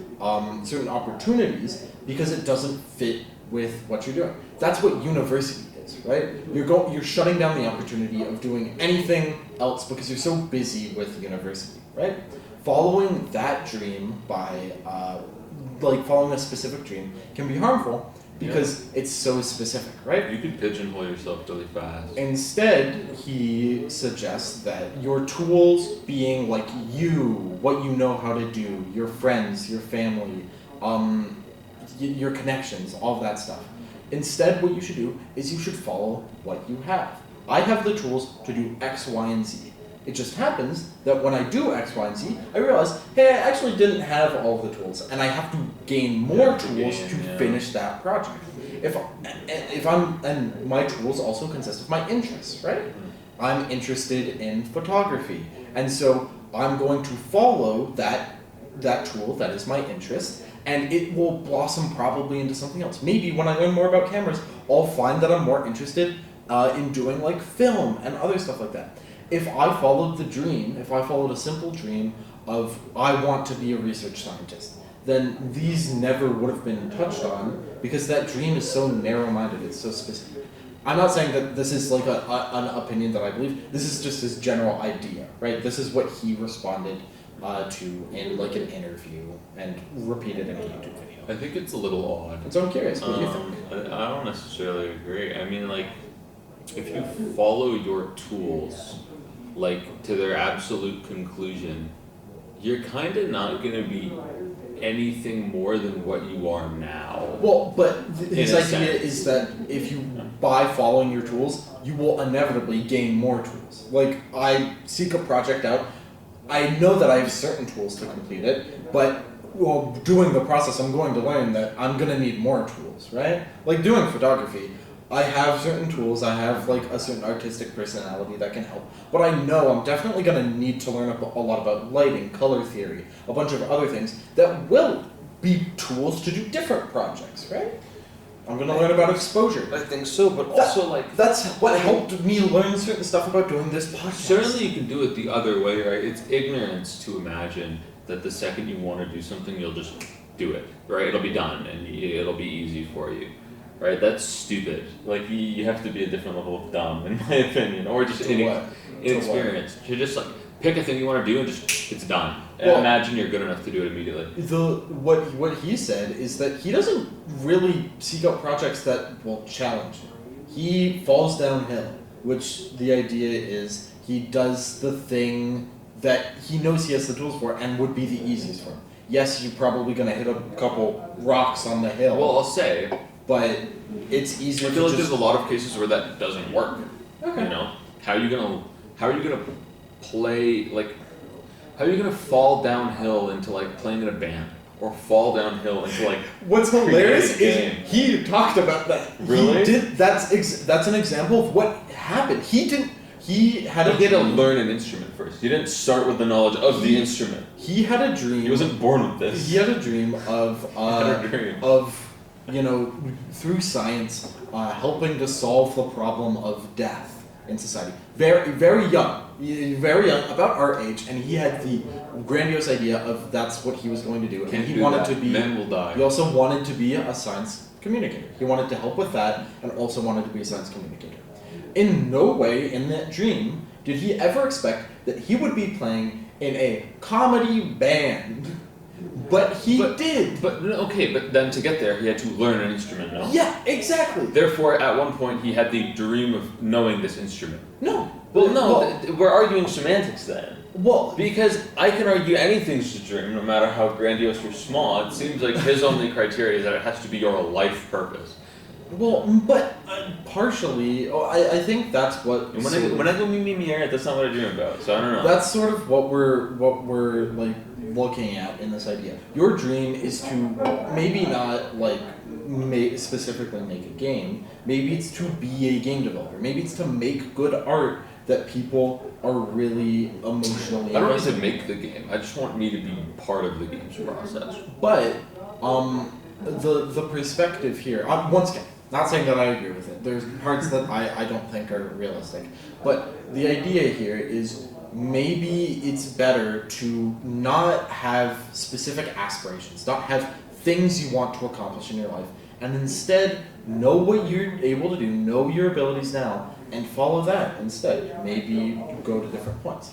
certain opportunities, because it doesn't fit with what you're doing. That's what university is, right? You're shutting down the opportunity of doing anything else because you're so busy with university, right? Following that dream by following a specific dream can be harmful because it's so specific, right? You can pigeonhole yourself really fast. Instead, he suggests that your tools being what you know how to do, your friends, your family, your connections, all of that stuff. Instead, what you should do is you should follow what you have. I have the tools to do X, Y, and Z. It just happens that when I do X, Y, and Z, I realize, hey, I actually didn't have all of the tools, and I have to gain more tools to finish that project. And my tools also consist of my interests, right? I'm interested in photography, and so I'm going to follow that tool that is my interest, and it will blossom probably into something else. Maybe when I learn more about cameras, I'll find that I'm more interested in doing film and other stuff like that. If I followed a simple dream of I want to be a research scientist, then these never would have been touched on because that dream is so narrow-minded, it's so specific. I'm not saying that this is an opinion that I believe. This is just his general idea, right? This is what he responded to in an interview and repeated in a YouTube video. I think it's a little odd. So I'm curious, what do you think? I don't necessarily agree. I mean, if you follow your tools to their absolute conclusion, you're kind of not going to be anything more than what you are now. Well, but his idea is that by following your tools, you will inevitably gain more tools. I seek a project out, I know that I have certain tools to complete it, but while doing the process, I'm going to learn that I'm going to need more tools, right? Doing photography, I have certain tools, I have a certain artistic personality that can help, but I know I'm definitely going to need to learn a lot about lighting, color theory, a bunch of other things that will be tools to do different projects, right? I'm going to learn about exposure. I think so, but also that's what helped me learn certain stuff about doing this podcast. Certainly you can do it the other way, right? It's ignorance to imagine that the second you want to do something, you'll just do it, right? It'll be done and it'll be easy for you, right? That's stupid. You have to be a different level of dumb, in my opinion, or just inexperience. You just pick a thing you want to do and just it's done. And imagine you're good enough to do it immediately. What he said is that he doesn't really seek out projects that will challenge him. He falls downhill, which the idea is he does the thing that he knows he has the tools for and would be the easiest for him. Yes, you're probably going to hit a couple rocks on the hill. Well, I'll say, but it's easier I feel to like just... there's a lot of cases where that doesn't work. Okay. You know, how are you gonna play like? How are you gonna fall downhill into like playing in a band, or fall downhill into like? What's hilarious creating a is he talked about that. Really? He did. That's an example of what happened. He didn't. He had a He had to dream. learn an instrument first. He didn't start with the knowledge of the instrument. He had a dream. He wasn't born with this. He had a dream of had a dream. Through science, helping to solve the problem of death in society. Very young, about our age, and he had the grandiose idea of that's what he was going to do. Can't and he do wanted that. to be. Men will die. He also wanted to be a science communicator. He wanted to help with that, and also wanted to be a science communicator. In no way in that dream did he ever expect that he would be playing in a comedy band. But he did. But then to get there, he had to learn an instrument. No. Yeah, exactly. Therefore, at one point, he had the dream of knowing this instrument. No. Well, no, we're arguing semantics then. Well, Because I can argue anything's a dream, no matter how grandiose or small. It seems like his only criteria is that it has to be your life purpose. but partially, I think that's what. And when I go me, that's not what I dream about. So I don't know. That's sort of what we're like looking at in this idea. Your dream is to maybe not like specifically make a game. Maybe it's to be a game developer. Maybe it's to make good art that people are really emotionally. I don't want to make the game. I just want me to be part of the game's process. But the perspective here, once again, not saying that I agree with it. There's parts that I don't think are realistic. But the idea here is maybe it's better to not have specific aspirations, not have things you want to accomplish in your life, and instead know what you're able to do, know your abilities now, and follow that instead. Maybe go to different points.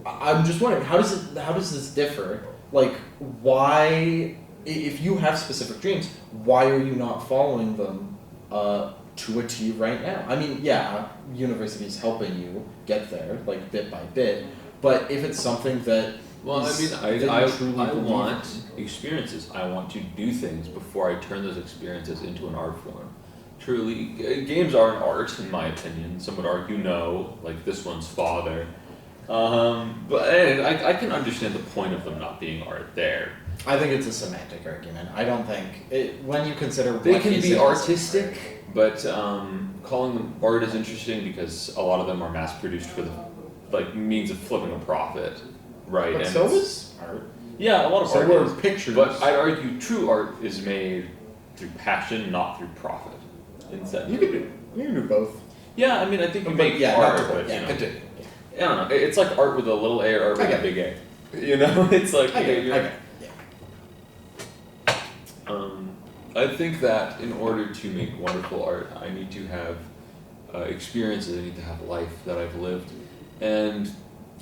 I'm just wondering, how does this differ? Like, why, if you have specific dreams, why are you not following them to a T right now? I mean, yeah, university's helping you get there, like bit by bit, but if it's something that Well, is, I mean, that I you truly believe want in. experiences. I want to do things before I turn those experiences into an art form. Truly, games are an art, in my opinion. Some would argue no, like this one's Father. But I can understand the point of them not being art there. I think it's a semantic argument. I don't think when you consider They what can is be it as artistic, but calling them art is interesting because a lot of them are mass produced for the means of flipping a profit, right? But And so it's- is art. yeah, a lot of So art were is, pictures. but I'd argue true art is made through passion, not through profit. Instead, You can do both. yeah, I mean, I think you But make yeah, art, not to but yeah, you know, continue. I don't know. It's like art with a little A or art with I a get big A. You know, it's like I get it. you're- I get it. I think that in order to make wonderful art, I need to have experiences. I need to have life that I've lived. And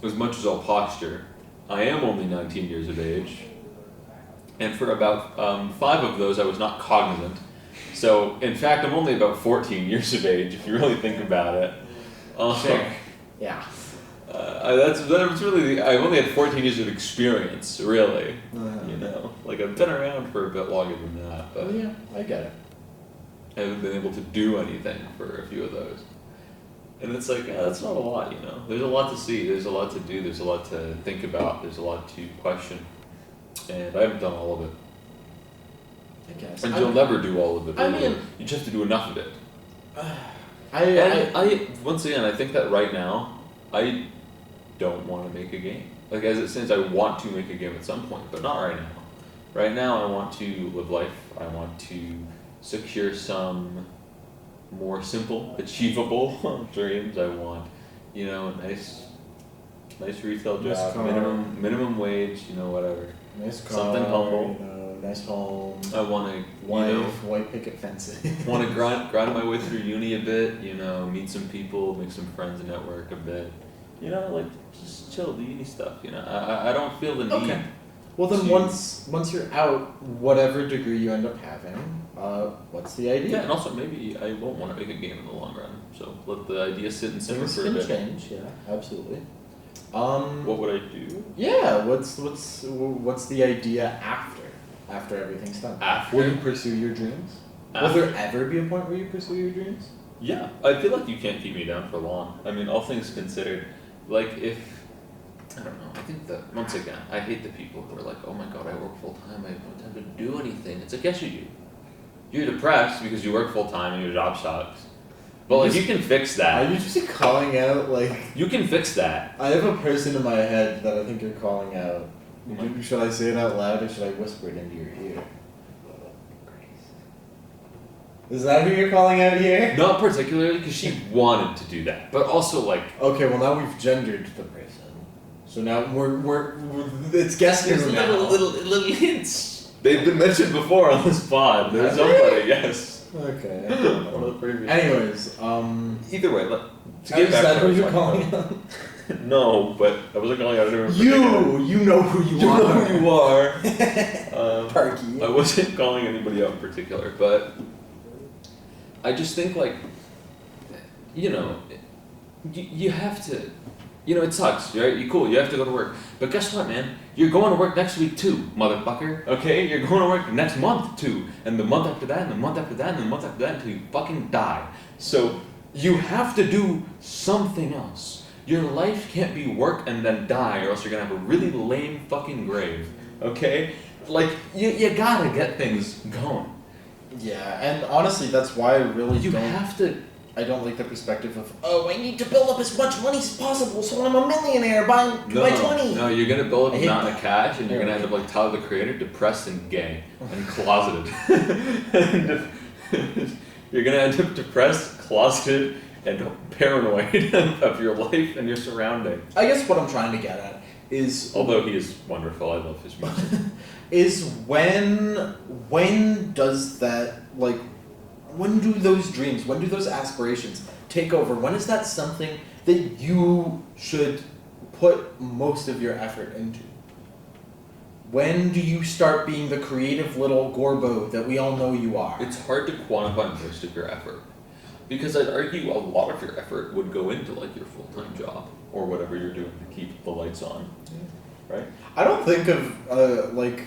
as much as I'll posture, I am only 19 years of age. And for about 5 of those, I was not cognizant. So, in fact, I'm only about 14 years of age, if you really think about it. Sure. Yeah. That's really. I've only had 14 years of experience, really. You know, like I've been around for a bit longer than that, but Yeah, I get it. I haven't been able to do anything for a few of those. And it's like, that's not a lot, you know. There's a lot to see. There's a lot to do. There's a lot to think about. There's a lot to question, and I haven't done all of it. I guess. And you'll never do all of it. I mean- you just have to do enough of it. I I once again, I think that right now, I don't want to make a game. Like as it stands, I want to make a game at some point, but not right now. Right now, I want to live life. I want to secure some more simple, achievable dreams. I want, you know, a nice retail Nice job, car. minimum wage, you know, whatever. nice car, something humble. You know, nice home, I want to, wife, white picket fences. want to grind my way through uni a bit, you know, meet some people, make some friends, network a bit, you know, like just chill, the uni stuff, you know. I don't feel the need. Okay. Well, then to- once you're out, whatever degree you end up having, what's the idea? Yeah, and also maybe I won't want to make a game in the long run, so let the idea sit and simmer Things for a can bit. change. Yeah, absolutely. What would I do? Yeah. What's the idea after everything's done? After? Will you pursue your dreams? Will there ever be a point where you pursue your dreams? Yeah, I feel like you can't keep me down for long. I mean, all things considered, like if I don't know, I think that once again, I hate the people who are like, "Oh my god, I work full time. I have no time to do anything." It's like, yes, you do. You're depressed because you work full time and your job sucks. But like, you can fix that. Are you just calling out like? You can fix that. I have a person in my head that I think you're calling out. Should I say it out loud or should I whisper it into your ear? Is that who you're calling out here? Not particularly, because she wanted to do that, but also like. Okay, well now we've gendered the person, so now we're it's guessing There's now. little hints. They've been mentioned before on this pod. There's somebody, yes. Okay. One of the previous. Anyways, either way, to is get back that to who what you're I'm calling talking out? about. No, but I wasn't calling out anyone. in particular. You know who you You are. know who you are. Parky. I wasn't calling anybody out in particular, but I just think like, you know, you have to, you know, it sucks, right? You cool, you have to go to work, but guess what, man? You're going to work next week too, motherfucker. Okay, you're going to work next month too, and the month after that, and the month after that, and the month after that until you fucking die. So you have to do something else. Your life can't be work and then die, or else you're gonna have a really lame fucking grave. Okay, like you gotta get things going. Yeah, and honestly, that's why I really You don't. have to. I don't like the perspective of, oh, I need to build up as much money as possible so I'm a millionaire by 20. No, you're gonna build I a hate mountain of that. cash, and you're gonna end up like Tyler the Creator, depressed and gay and closeted. And you're gonna end up depressed, closeted, and paranoid of your life and your surroundings. I guess what I'm trying to get at is Although he is wonderful, I love his music. is when does that, like, when do those dreams, when do those aspirations take over? When is that something that you should put most of your effort into? When do you start being the creative little Gorbo that we all know you are? It's hard to quantify most of your effort. Because I'd argue a lot of your effort would go into like your full-time job or whatever you're doing to keep the lights on, right? I don't think of like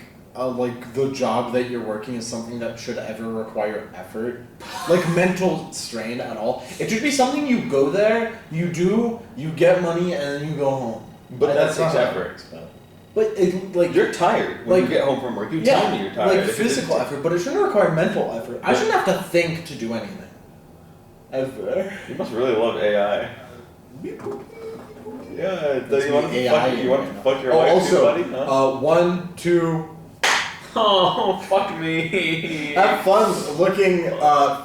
the job that you're working as something that should ever require effort, like mental strain at all. It should be something you go there, you do, you get money, and then you go home. But that that's takes not how it effort. works, though. But it, like, You're tired when like- you get home from work. You tell me you're tired. like If it physical didn't- effort, but it shouldn't require mental effort. I shouldn't have to think to do anything. Ever. You must really love AI. Yeah, That's you want the to AI fuck, you want to right now. fuck your Oh, wife also, too, buddy? Huh? 1, 2. Oh, fuck me. Have fun looking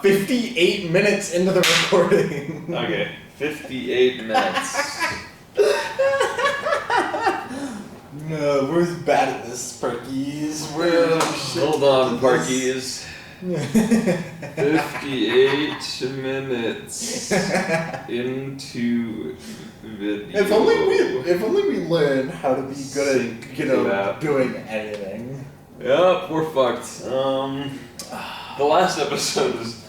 58 minutes into the recording. Okay, 58 minutes. No, we're bad at this, Perkies. We're Hold on, Parkies. 58 minutes into video. If only we learn how to be good at, Sync you know, that. doing anything. Yep, we're fucked. The last episode is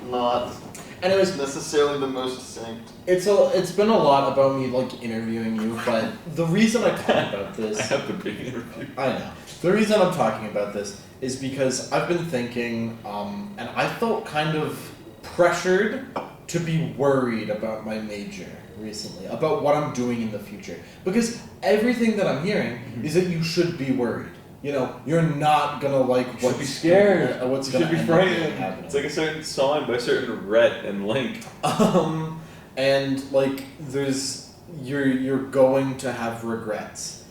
not Anyways, necessarily the most synced. it's been a lot about me like interviewing you, but the reason I talk about this, I have the big interview. I know. The reason I'm talking about this is because I've been thinking, and I felt kind of pressured to be worried about my major recently, about what I'm doing in the future. Because everything that I'm hearing is that you should be worried. You know, you're not gonna like You what's should be scared. What's You gonna should be end up frightened. happening. It's like a certain song by a certain Rhett and Link. And like you're going to have regrets,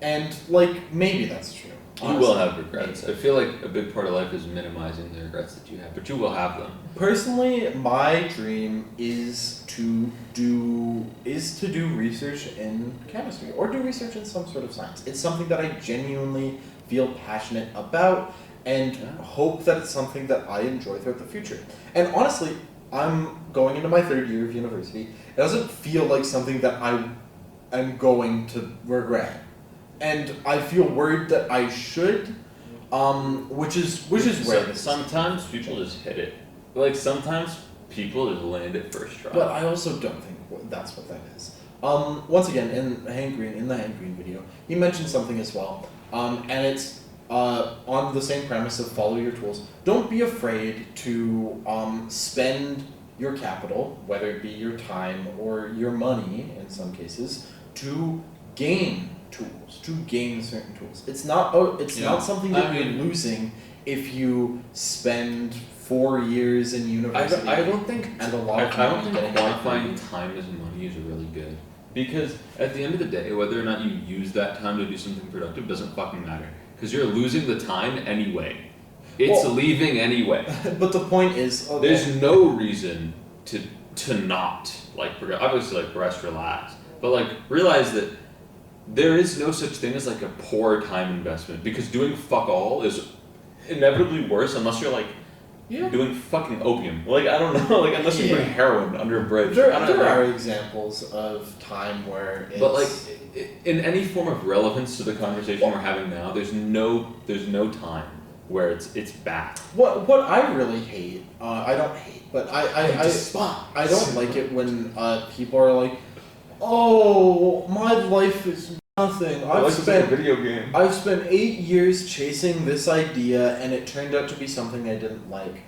and like maybe that's true. You will honestly. have regrets. I feel like a big part of life is minimizing the regrets that you have, but you will have them. Personally, my dream is to do research in chemistry or do research in some sort of science. It's something that I genuinely feel passionate about and hope that it's something that I enjoy throughout the future. And honestly, I'm going into my 3rd year of university. It doesn't feel like something that I am going to regret. And I feel worried that I should, which is where this. Sometimes people just hit it. Like sometimes people just land it first try. But I also don't think that's what that is. Once again, in the Hank Green video, he mentioned something as well, and it's on the same premise of follow your tools. Don't be afraid to spend your capital, whether it be your time or your money in some cases, to gain tools, to gain certain tools. It's not not something that you're losing if you spend 4 years in university. I don't think and a lot of I don't money think getting quantifying time as money is really good. Because at the end of the day, whether or not you use that time to do something productive doesn't fucking matter. Because you're losing the time anyway. It's leaving anyway. But the point is, there's no reason to not like progress. Obviously, like rest, relax, but like realize that there is no such thing as like a poor time investment. Because doing fuck all is inevitably worse unless you're like doing fucking opium. Like I don't know, like unless you're doing heroin under a bridge. There are examples of time where it's... But like in any form of relevance to the conversation we're having now, there's no time where it's bad. What I really hate, I don't hate, but I don't like it when people are like, oh, my life is nothing. I've spent a video game. I've spent 8 years chasing this idea, and it turned out to be something I didn't like.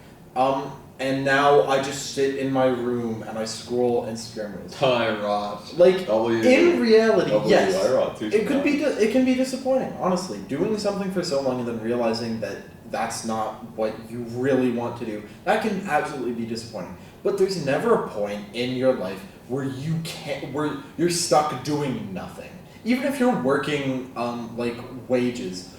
And now I just sit in my room and I scroll Instagram reels. I rot. Like in reality, yes, I rot too, it can be disappointing. Honestly, doing something for so long and then realizing that that's not what you really want to do, that can absolutely be disappointing. But there's never a point in your life where where you're stuck doing nothing. Even if you're working like wages,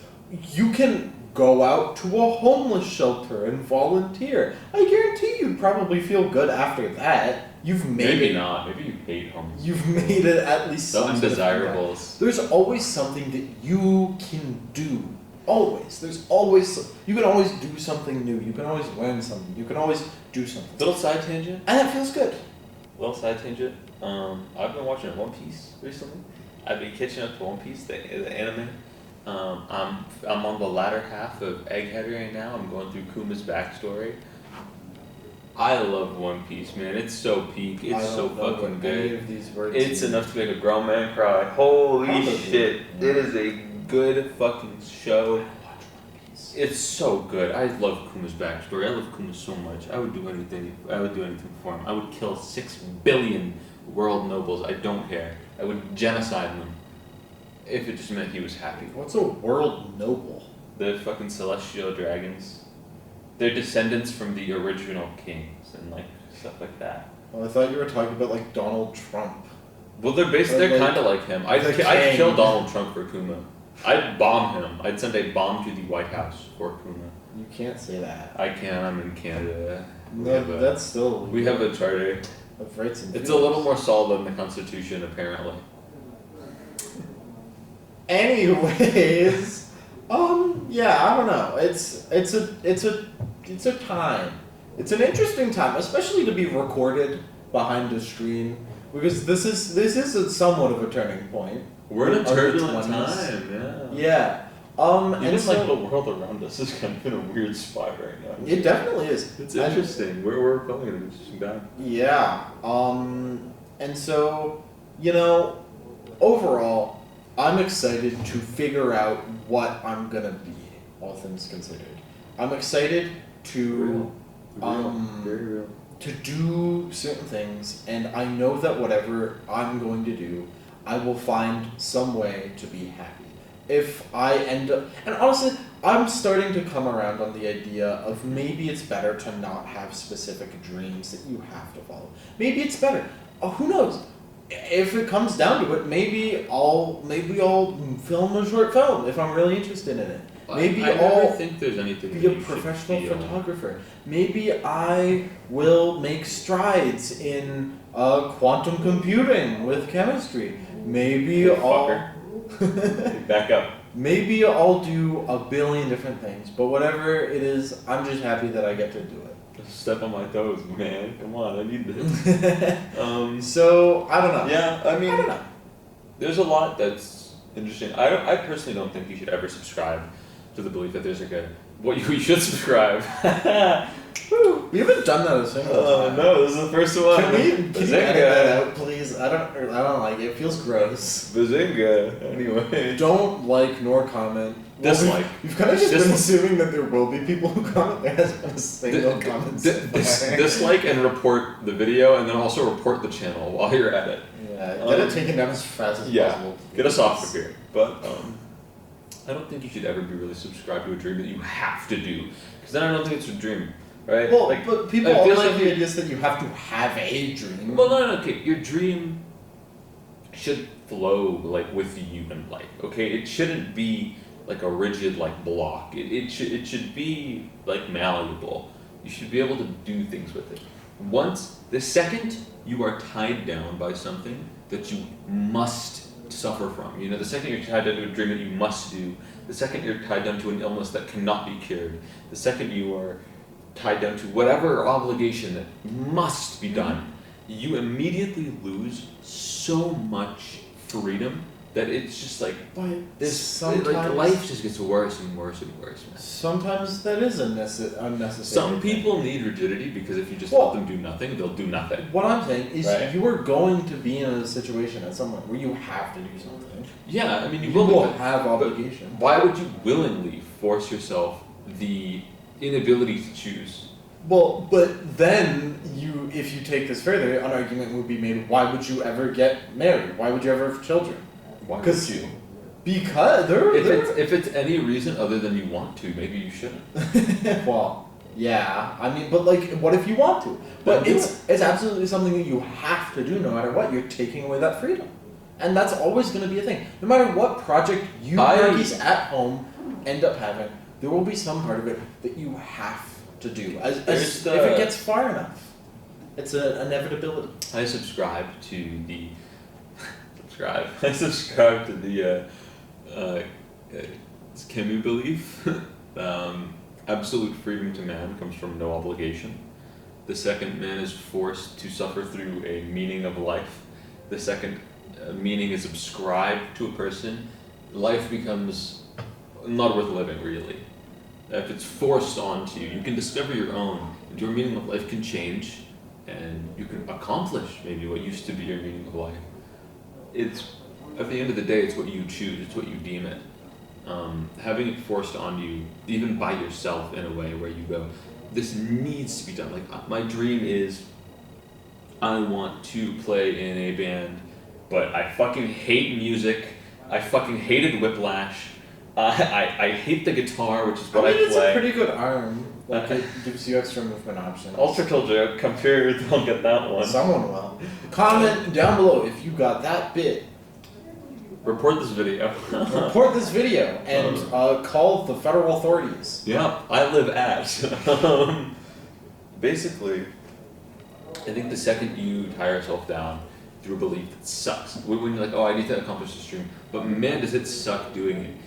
you can go out to a homeless shelter and volunteer. I guarantee you'd probably feel good after that. You've made Maybe not. Maybe you hate homeless. You've made it at least the undesirables. There's always something that you can do. Always. There's always... You can always do something new. You can always learn something. You can always do something. Little side tangent. And that feels good. Little side tangent. I've been watching One Piece recently. I've been catching up to One Piece, the anime. I'm on the latter half of Egghead right now. I'm going through Kuma's backstory. I love One Piece, man. It's so peak. It's so fucking good. It's enough to make a grown man cry. Holy shit. It is a good fucking show. It's so good. I love Kuma's backstory. I love Kuma so much. I would do anything for him. I would kill 6 billion world nobles. I don't care. I would genocide them. If it just meant he was happy. What's a world noble? The fucking celestial dragons. They're descendants from the original kings and like stuff like that. Well, I thought you were talking about like Donald Trump. Well, they're kind of like him. I'd kill Donald Trump for Kuma. I'd bomb him. I'd send a bomb to the White House for Kuma. You can't say that. I can. I'm in Canada. No, that's still... We have a charter. Of rights and It's a little more solid than the Constitution, apparently. Anyways, yeah, I don't know. It's a time. It's an interesting time, especially to be recorded behind a screen, because this is somewhat of a turning point. We're in a turbulent time, yeah. Yeah. Even like the world around us is kind of in a weird spot right now. It definitely is. It's interesting. We're going in an interesting time. Yeah. And so, overall, I'm excited to figure out what I'm gonna be, all things considered. I'm excited to Very real. to do certain things, and I know that whatever I'm going to do, I will find some way to be happy. If I end up... And honestly, I'm starting to come around on the idea of maybe it's better to not have specific dreams that you have to follow. Maybe it's better. Who knows? If it comes down to it, maybe I'll film a short film if I'm really interested in it. Maybe I think there's anything be a professional photographer. Maybe I will make strides in quantum computing with chemistry. Maybe I'll... Back up. Maybe I'll do a billion different things, but whatever it is, I'm just happy that I get to do it. Step on my toes, man. Come on, I need this. So, I don't know. Yeah, I mean, I don't know. There's a lot that's interesting. I personally don't think you should ever subscribe to the belief that there's like a you should subscribe. We haven't done that a single time. No, this is the first one. Can you edit that out, please? I don't like it. It feels gross. Bazinga. Anyway. Don't like nor comment. Dislike. You've kind of just been assuming that there will be people who comment. There hasn't been a single comment. Dislike and report the video, and then also report the channel while you're at it. Yeah, get it taken down as fast as possible. Get us off of here. But I don't think you should ever be really subscribed to a dream that you have to do, because then I don't think it's a dream, right? Well, like, but people I always feel have the idea that you have to have a dream. Well, no, okay. Your dream should flow like with you in life. Okay, it shouldn't be like a rigid like block. It should be like malleable. You should be able to do things with it. The second you are tied down by something that you must suffer from, you know, the second you're tied down to a dream that you must do, the second you're tied down to an illness that cannot be cured, the second you are tied down to whatever obligation that must be done, you immediately lose so much freedom that it's just like life just gets worse and worse and worse, man. Sometimes that is unnecessary. Some people need rigidity because if you just let them do nothing, they'll do nothing. What I'm saying is you are going to be in a situation at some point where you have to do something. Yeah, I mean you will have obligation. Why would you willingly force yourself the inability to choose? Well, but then if you take this further, an argument would be made, why would you ever get married? Why would you ever have children? Why would you? Because if it's any reason other than you want to, maybe you shouldn't. Well, yeah. I mean, but like, what if you want to? But it's absolutely something that you have to do no matter what. You're taking away that freedom, and that's always going to be a thing. No matter what project you turkeys at home end up having, there will be some part of it that you have to do. If it gets far enough, it's an inevitability. I subscribe to the. I subscribe to the Camus belief. Absolute freedom to man comes from no obligation. The second, man is forced to suffer through a meaning of life. The second, meaning is ascribed to a person. Life becomes not worth living, really. If it's forced onto you, you can discover your own, and your meaning of life can change, and you can accomplish maybe what used to be your meaning of life. It's at the end of the day, it's what you choose. It's what you deem it. Having it forced on you, even by yourself, in a way where you go, this needs to be done. Like my dream is, I want to play in a band, but I fucking hate music. I fucking hated Whiplash. I hate the guitar, which is what I play. It's a pretty good arm. Like it gives you extra movement options. Ultra Kill joke. Come here, don't get that one. Someone will. Comment down below if you got that bit. Report this video. Report this video and call the federal authorities. Yeah, I live at. Basically, I think the second you tie yourself down through a belief that sucks, when you're like, oh, I need to accomplish this dream, but man, does it suck doing it.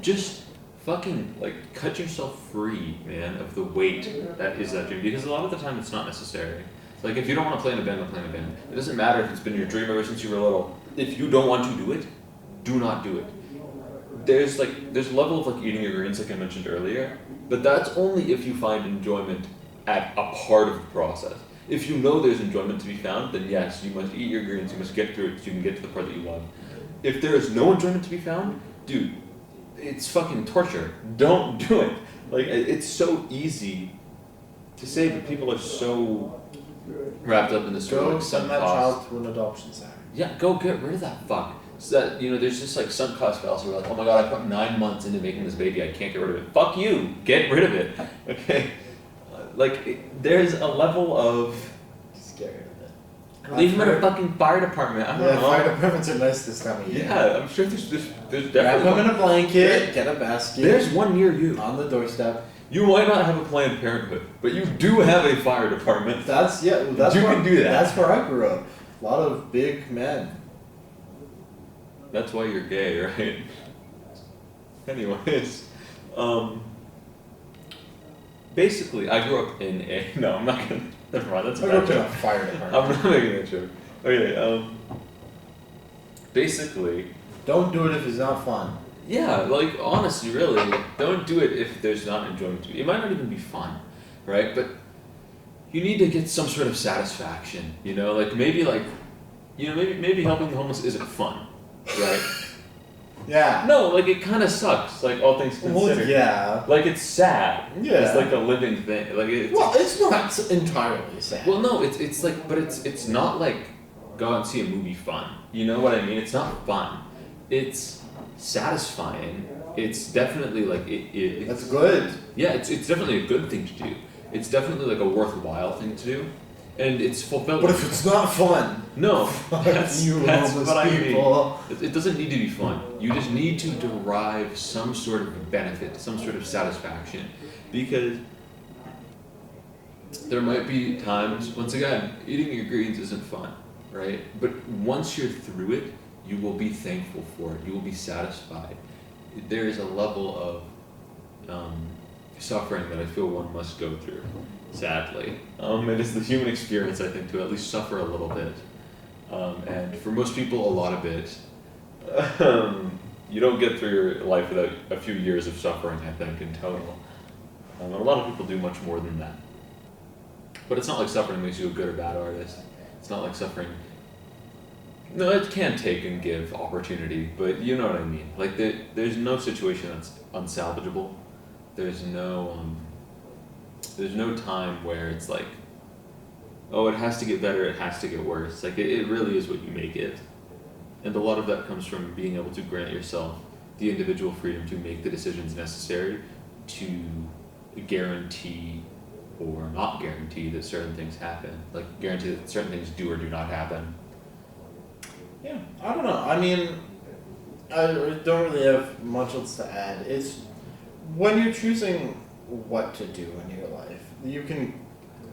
Just fucking like cut yourself free, man, of the weight that is that dream, because a lot of the time it's not necessary. Like if you don't want to play in a band, don't play in a band. It doesn't matter if it's been your dream ever since you were little. If you don't want to do it, do not do it. There's a level of like eating your greens, like I mentioned earlier, but that's only if you find enjoyment at a part of the process. If you know there's enjoyment to be found, then yes, you must eat your greens, you must get through it so you can get to the part that you love. If there is no enjoyment to be found, dude, it's fucking torture. Don't do it. Like, it's so easy to say, but people are so wrapped up in this sort of like send that child to an adoption center. Yeah, go get rid of that fuck. So that, you know, there's just like sunk cost fallacy where like, oh my god, I put 9 months into making this baby, I can't get rid of it. Fuck you, get rid of it. Okay? There's a level of scared of it. Leave him at a fucking fire department. I don't know. Fire departments are nice this time of year. Yeah, I'm sure there's definitely. Wrap him in a blanket, get a basket. There's one near you. On the doorstep. You might not have a Planned Parenthood, but you do have a fire department. You can do that. That's where I grew up. A lot of big men. That's why you're gay, right? Anyways, basically, I grew up in a. No, I'm not gonna. Never mind. That's a bad joke. Fire department. I'm not making that joke. Okay. Basically. Don't do it if it's not fun. Yeah, like honestly, really, don't do it if there's not enjoyment to it. It might not even be fun, right? But you need to get some sort of satisfaction, you know? Maybe helping the homeless isn't fun, right? Yeah. No, like it kind of sucks, like all things considered. Well, yeah. Like it's sad. Yeah. It's like a living thing. Like it's not entirely sad. Well, no, it's like, but it's not like go out and see a movie fun. You know what I mean? It's not fun. It's satisfying. It's definitely like it's That's good. Yeah, it's definitely a good thing to do. It's definitely like a worthwhile thing to do, and it's fulfilling. But if it's not fun, no, that's homeless what people. I mean. It doesn't need to be fun. You just need to derive some sort of benefit, some sort of satisfaction, because there might be times. Once again, eating your greens isn't fun, right? But once you're through it, you will be thankful for it. You will be satisfied. There is a level of suffering that I feel one must go through, sadly. It is the human experience, I think, to at least suffer a little bit. And for most people, a lot of it. You don't get through your life without a few years of suffering, I think, in total. And a lot of people do much more than that. But it's not like suffering makes you a good or bad artist. It's not like suffering... No, it can take and give opportunity, but you know what I mean. Like, there's no situation that's unsalvageable. There's no time where it's like, oh, it has to get better, it has to get worse. Like, it really is what you make it. And a lot of that comes from being able to grant yourself the individual freedom to make the decisions necessary to guarantee or not guarantee that certain things happen. Like, guarantee that certain things do or do not happen. Yeah, I don't know. I mean, I don't really have much else to add. It's when you're choosing what to do in your life, you can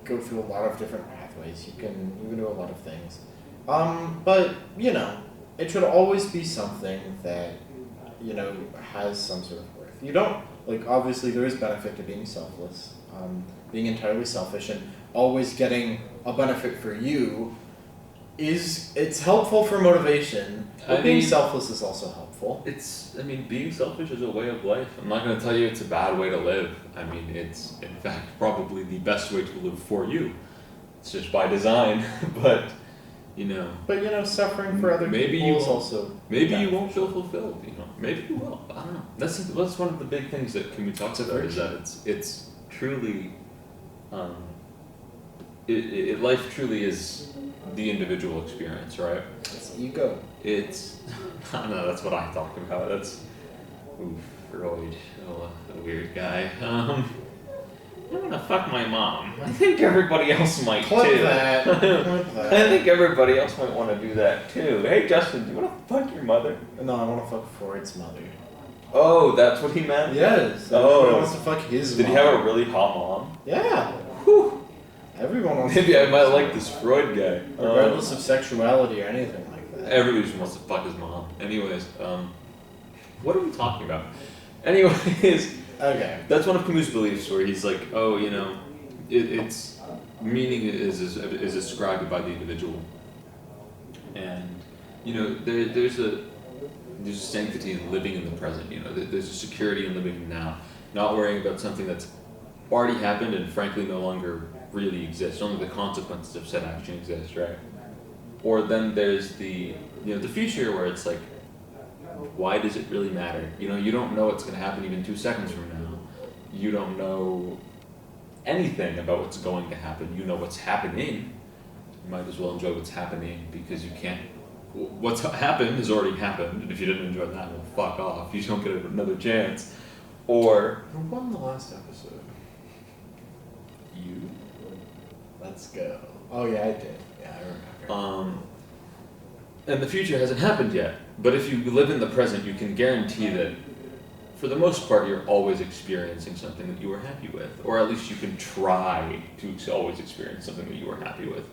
go through a lot of different pathways. You can do a lot of things. But, it should always be something that, has some sort of worth. You don't, obviously there is benefit to being selfless, being entirely selfish and always getting a benefit for you it's helpful for motivation, but being selfless is also helpful. Being selfish is a way of life. I'm not going to tell you it's a bad way to live. It's, in fact, probably the best way to live for you. It's just by design, but, But, suffering for other people is also... Maybe you won't feel fulfilled, Maybe you will. I don't know. That's one of the big things that Camus talks about, is that it's truly... life truly is the individual experience, right? It's ego. I don't know, that's what I talk about. That's, Freud, a weird guy. I'm gonna fuck my mom. I think everybody else might too. Clip that. I think everybody else might want to do that too. Hey Justin, do you want to fuck your mother? No, I want to fuck Freud's mother. Oh, that's what he meant? Yes. Oh. He wants to fuck his mom. Did he have a really hot mom? Yeah. Whew. Everyone wants Maybe to I might like this Freud guy. Regardless of sexuality or anything like that. Everybody just wants to fuck his mom. Anyways, what are we talking about? Anyways, okay. That's one of Camus' beliefs where he's like, oh, it's meaning is ascribed by the individual. And, there's a sanctity in living in the present, there's a security in living now, not worrying about something that's already happened and frankly no longer really exists. Only the consequences of said action exist, right? Or then there's the future where it's like, why does it really matter? You don't know what's going to happen even 2 seconds from now. You don't know anything about what's going to happen. You know what's happening. You might as well enjoy what's happening because you can't. What's happened has already happened, and if you didn't enjoy that, well, fuck off. You don't get another chance. Or who won the last episode? You. Let's go. Oh yeah, I did. Yeah, I remember. And the future hasn't happened yet. But if you live in the present, you can guarantee that, for the most part, you're always experiencing something that you were happy with, or at least you can try to always experience something that you were happy with.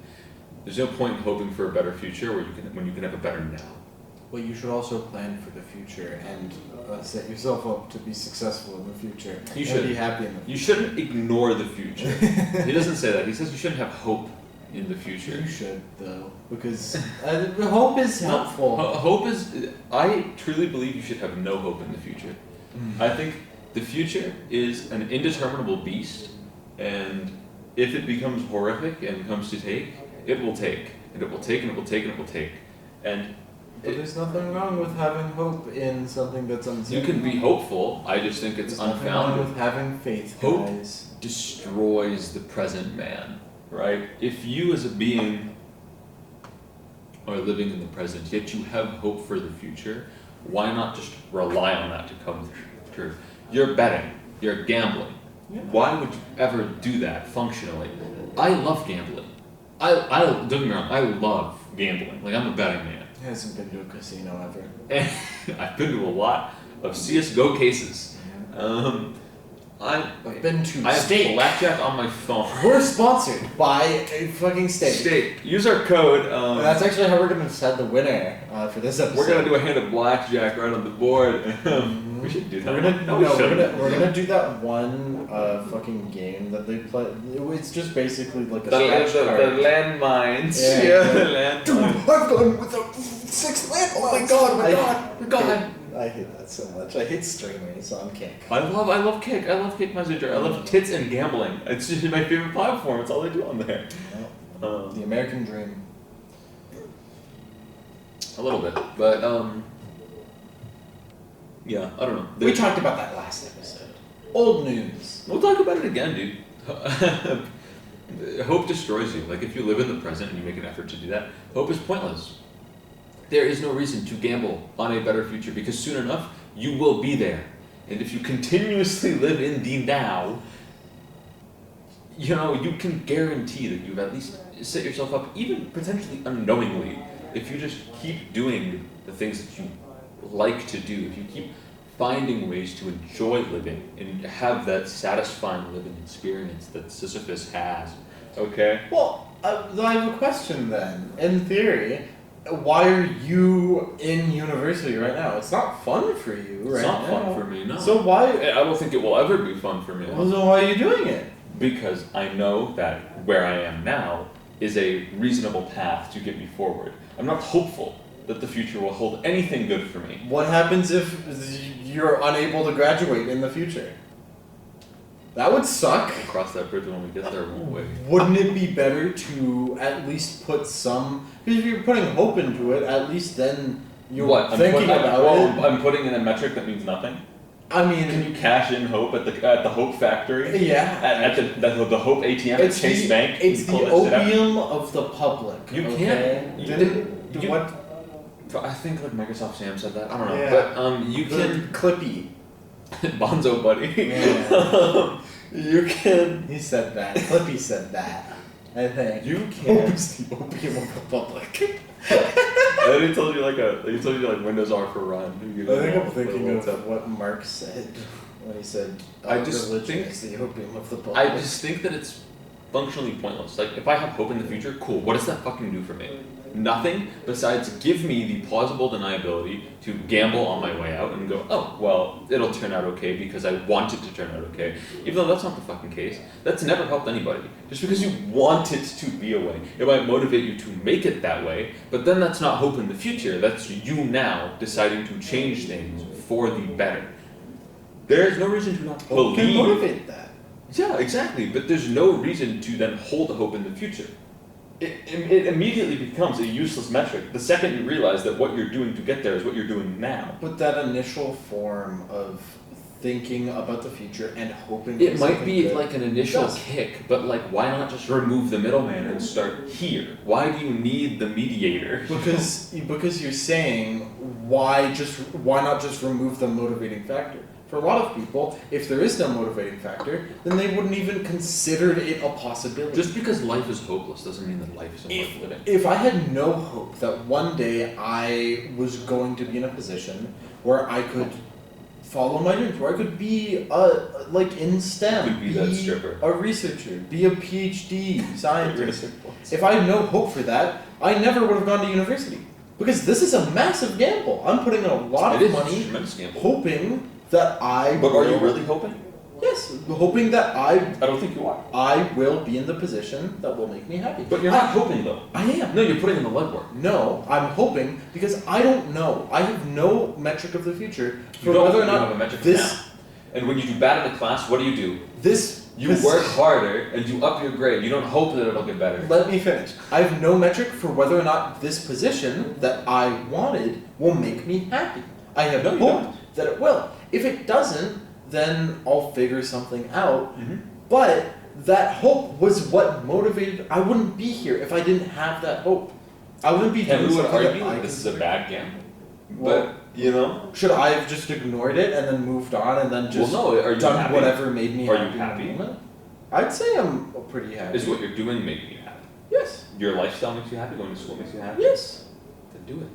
There's no point in hoping for a better future when you can have a better now. Well, you should also plan for the future and set yourself up to be successful in the future. You should be happy in the future. You shouldn't ignore the future. He doesn't say that. He says you shouldn't have hope in the future. You should, though, because hope is helpful. Hope is. I truly believe you should have no hope in the future. I think the future is an indeterminable beast, and if it becomes horrific and comes to take, it will take, and it will take, and it will take, and it will take, and. But there's nothing wrong with having hope in something that's uncertain. You can be hopeful. I just think it's There's nothing unfounded. wrong with having faith, Hope guys. destroys the present man, right? If you as a being are living in the present, yet you have hope for the future, why not just rely on that to come true? You're betting, you're gambling. Yeah. Why would you ever do that functionally? I love gambling. I don't get me wrong, I love gambling. Like, I'm a betting man. He hasn't been to a casino ever. And I've been to a lot of CSGO cases. I've been to I have Steak. blackjack on my phone. We're sponsored by a fucking steak. Steak. Use our code. That's actually how we're gonna decide the winner for this episode. We're gonna do a hand of blackjack right on the board. We should do that. We're gonna do that one fucking game that they play. It's just basically like a scratch card. The landmines. Yeah. The landmines. Dude, I've gone with a 6 landmines. Oh my god, we're gone. I hate that so much. I hate streamers on Kick. I love Kick. I love Kick Messenger. I love tits and gambling. It's just my favorite platform. It's all I do on there. The American dream. A little bit, but yeah, I don't know. We talked about that last episode. Old news. We'll talk about it again, dude. Hope destroys you. Like, if you live in the present and you make an effort to do that, hope is pointless. There is no reason to gamble on a better future because soon enough, you will be there. And if you continuously live in the now, you know, you can guarantee that you've at least set yourself up, even potentially unknowingly, if you just keep doing the things that you like to do, if you keep finding ways to enjoy living and have that satisfying living experience that Sisyphus has. Okay? Well, I have a question then. In theory, why are you in university right now? It's not fun for you right now. It's not fun for me, no. So why? I don't think it will ever be fun for me. Well, so why are you doing it? Because I know that where I am now is a reasonable path to get me forward. I'm not hopeful that the future will hold anything good for me. What happens if you're unable to graduate in the future? That would suck. We'll cross that bridge when we get there, won't we? Wouldn't it be better to at least put some... Because if you're putting hope into it, at least then you're thinking about it. I'm putting in a metric that means nothing. I mean... Can you cash in hope at the Hope Factory? Yeah. At the Hope ATM at Chase Bank? It's the opium of the public. You okay? can't... What? I think like Microsoft Sam said that. I don't know. Yeah. But you can... Clippy. Bonzo buddy. Yeah. You can... He said that. Clippy said that. I think. You can... Hope is the opium of the public. And he told you like Windows R for run. I think I'm thinking of what Mark said when he said religion is the opium of the public. I just think that it's functionally pointless. Like, if I have hope in the future, cool. What does that fucking do for me? Nothing besides give me the plausible deniability to gamble on my way out and go, oh, well, it'll turn out okay because I want it to turn out okay. Even though that's not the fucking case. That's never helped anybody. Just because you want it to be a way, it might motivate you to make it that way, but then that's not hope in the future. That's you now deciding to change things for the better. There's no reason to not Hope believe. can motivate that. Yeah, exactly. But there's no reason to then hold hope in the future. It immediately becomes a useless metric the second you realize that what you're doing to get there is what you're doing now. But that initial form of thinking about the future and hoping It for might be good like an initial does. kick, but like, why not just remove the middleman and start here? Why do you need the mediator? Because you're saying why not just remove the motivating factor? For a lot of people, if there is no motivating factor, then they wouldn't even consider it a possibility. Just because life is hopeless doesn't mean that life isn't worth living. If I had no hope that one day I was going to be in a position where I could follow my dreams, where I could be like in STEM, You could be that stripper. a researcher, be a PhD scientist. If I had no hope for that, I never would have gone to university. Because this is a massive gamble. I'm putting in a lot of money tremendous gamble. hoping that I But are you will- really hoping? Yes. Yes, hoping that I don't think you are. I will be in the position that will make me happy. But you're not hoping though. I am. No, you're putting in the legwork. No, I'm hoping because I don't know. I have no metric of the future You for don't whether or you not have a metric this now. And when you do bad in the class, what do? this You work harder and you up your grade. You don't hope that it'll get better. Let me finish. I have no metric for whether or not this position that I wanted will make me happy. I have No, you hope don't. that it will. If it doesn't, then I'll figure something out. Mm-hmm. But that hope was what motivated. I wouldn't be here if I didn't have that hope. I wouldn't be Can doing we would something argue that I that this is a consider- bad gamble? Well, But, you know? Should I have just ignored it and then moved on and then just Well, no, are you done happy? whatever made me Are you happy? in the happy? moment? I'd say I'm pretty happy. Is what you're doing making you happy? Yes. Your lifestyle makes you happy? Going to school makes you happy? Yes. Then do it.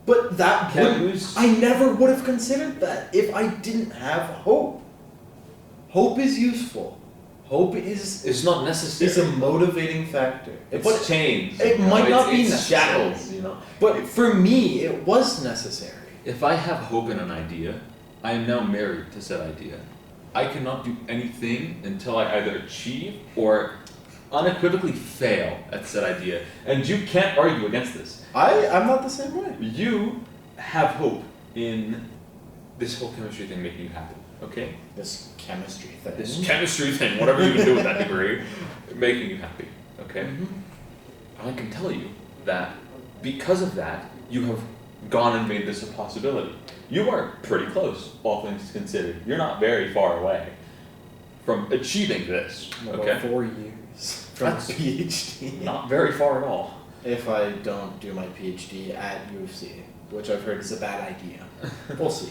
But that Can would we I never would have considered that if I didn't have hope. Hope is useful. Hope is It's not necessary. is a motivating factor. It's But chains. it you know? might not be it's necessary. shackles, you know? but for me it was necessary. If I have hope in an idea, I am now married to said idea. I cannot do anything until I either achieve or unequivocally fail at said idea. And you can't argue against this. I'm not the same way. You have hope in this whole chemistry thing making you happy, okay? This chemistry thing. This chemistry thing, whatever you can do with that degree, making you happy, okay? Mhm. I can tell you that because of that, you have gone and made this a possibility. You are pretty close, all things considered. You're not very far away from achieving this, About okay? 4 years from That's PhD. Not very far at all. If I don't do my PhD at UFC, which I've heard is a bad idea. We'll see.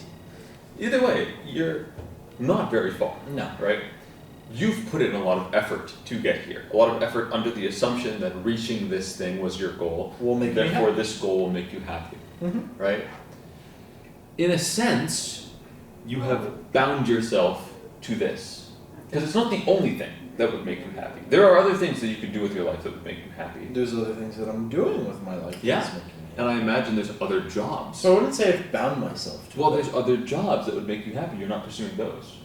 Either way, you're not very far, No. right? You've put in a lot of effort to get here. A lot of effort under the assumption that reaching this thing was your goal. Will make me Therefore, happy. this goal will make you happy, Mhm. right? In a sense, you have bound yourself to this. Because it's not the only thing that would make you happy. There are other things that you could do with your life that would make you happy. There's other things that I'm doing with my life Yeah. that's making me And I imagine there's other jobs. So I wouldn't say I've bound myself to Well, it. there's other jobs that would make you happy. You're not pursuing those.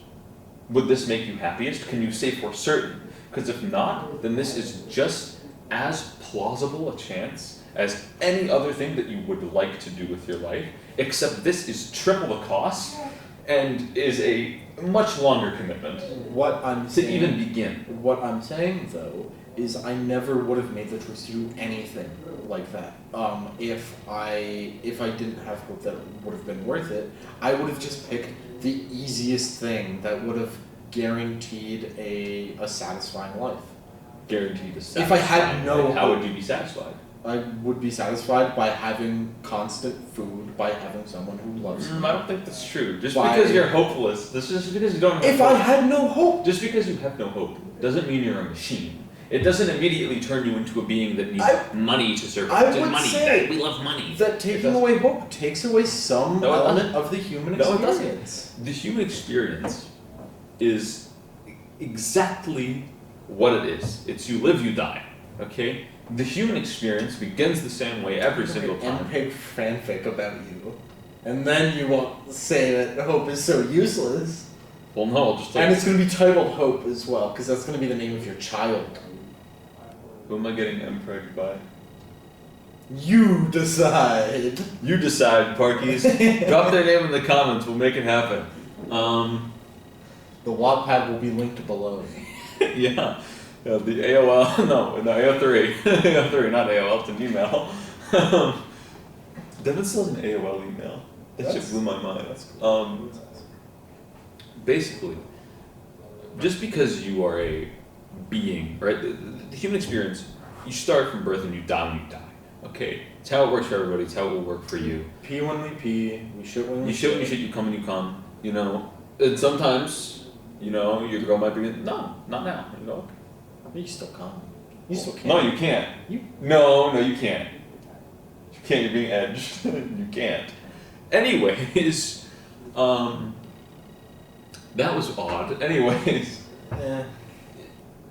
Would this make you happiest? Can you say for certain? Because if not, then this is just as plausible a chance as any other thing that you would like to do with your life, except this is triple the cost and is a much longer commitment What I'm to saying, even begin. What I'm saying though is I never would have made the choice to do anything like that. If I didn't have hope that it would have been worth it, I would have just picked the easiest thing that would have guaranteed a satisfying life. Guaranteed to If satisfy. I had no How would hope. you be satisfied? I would be satisfied by having constant food, by having someone who loves me. I don't think that's true. Just Why? because you're hopeless, this is just because you don't have If hope. I had no hope, Just because you have no hope doesn't mean you're a machine. It doesn't immediately turn you into a being that needs I- money to survive. I Just would money. say we love money. that It taking doesn't. away hope takes away some No, it element of the human No, it doesn't. experience. The human experience is exactly what it is. It's you live, you die. Okay? The human experience begins the same way every single time. NPEG fanfic about you, and then you won't say that hope is so useless. Well, no, I'll just And it's going to be titled Hope as well, because that's going to be the name of your child. Who am I getting impreg by? You decide. You decide, Parkies. Drop their name in the comments. We'll make it happen. The Wattpad will be linked below. Yeah. Yeah, the AOL, no, AO3. AO3, not AOL, it's an email. Devin still has an AOL email. That shit That's- blew my mind. that's cool. Basically, just because you are a being, right? The human experience, you start from birth and you die when you die. Okay? It's how it works for everybody, it's how it will work for you. Pee when we pee, we shit when we You shit when you shit, you come when you come, you know. And sometimes, you know, your girl might be, no, not now, you know. You still come. You still can't. No, you can't. You- No, you can't. You can't. You're being edged. You can't. Anyways, that was odd. Anyways, Eh.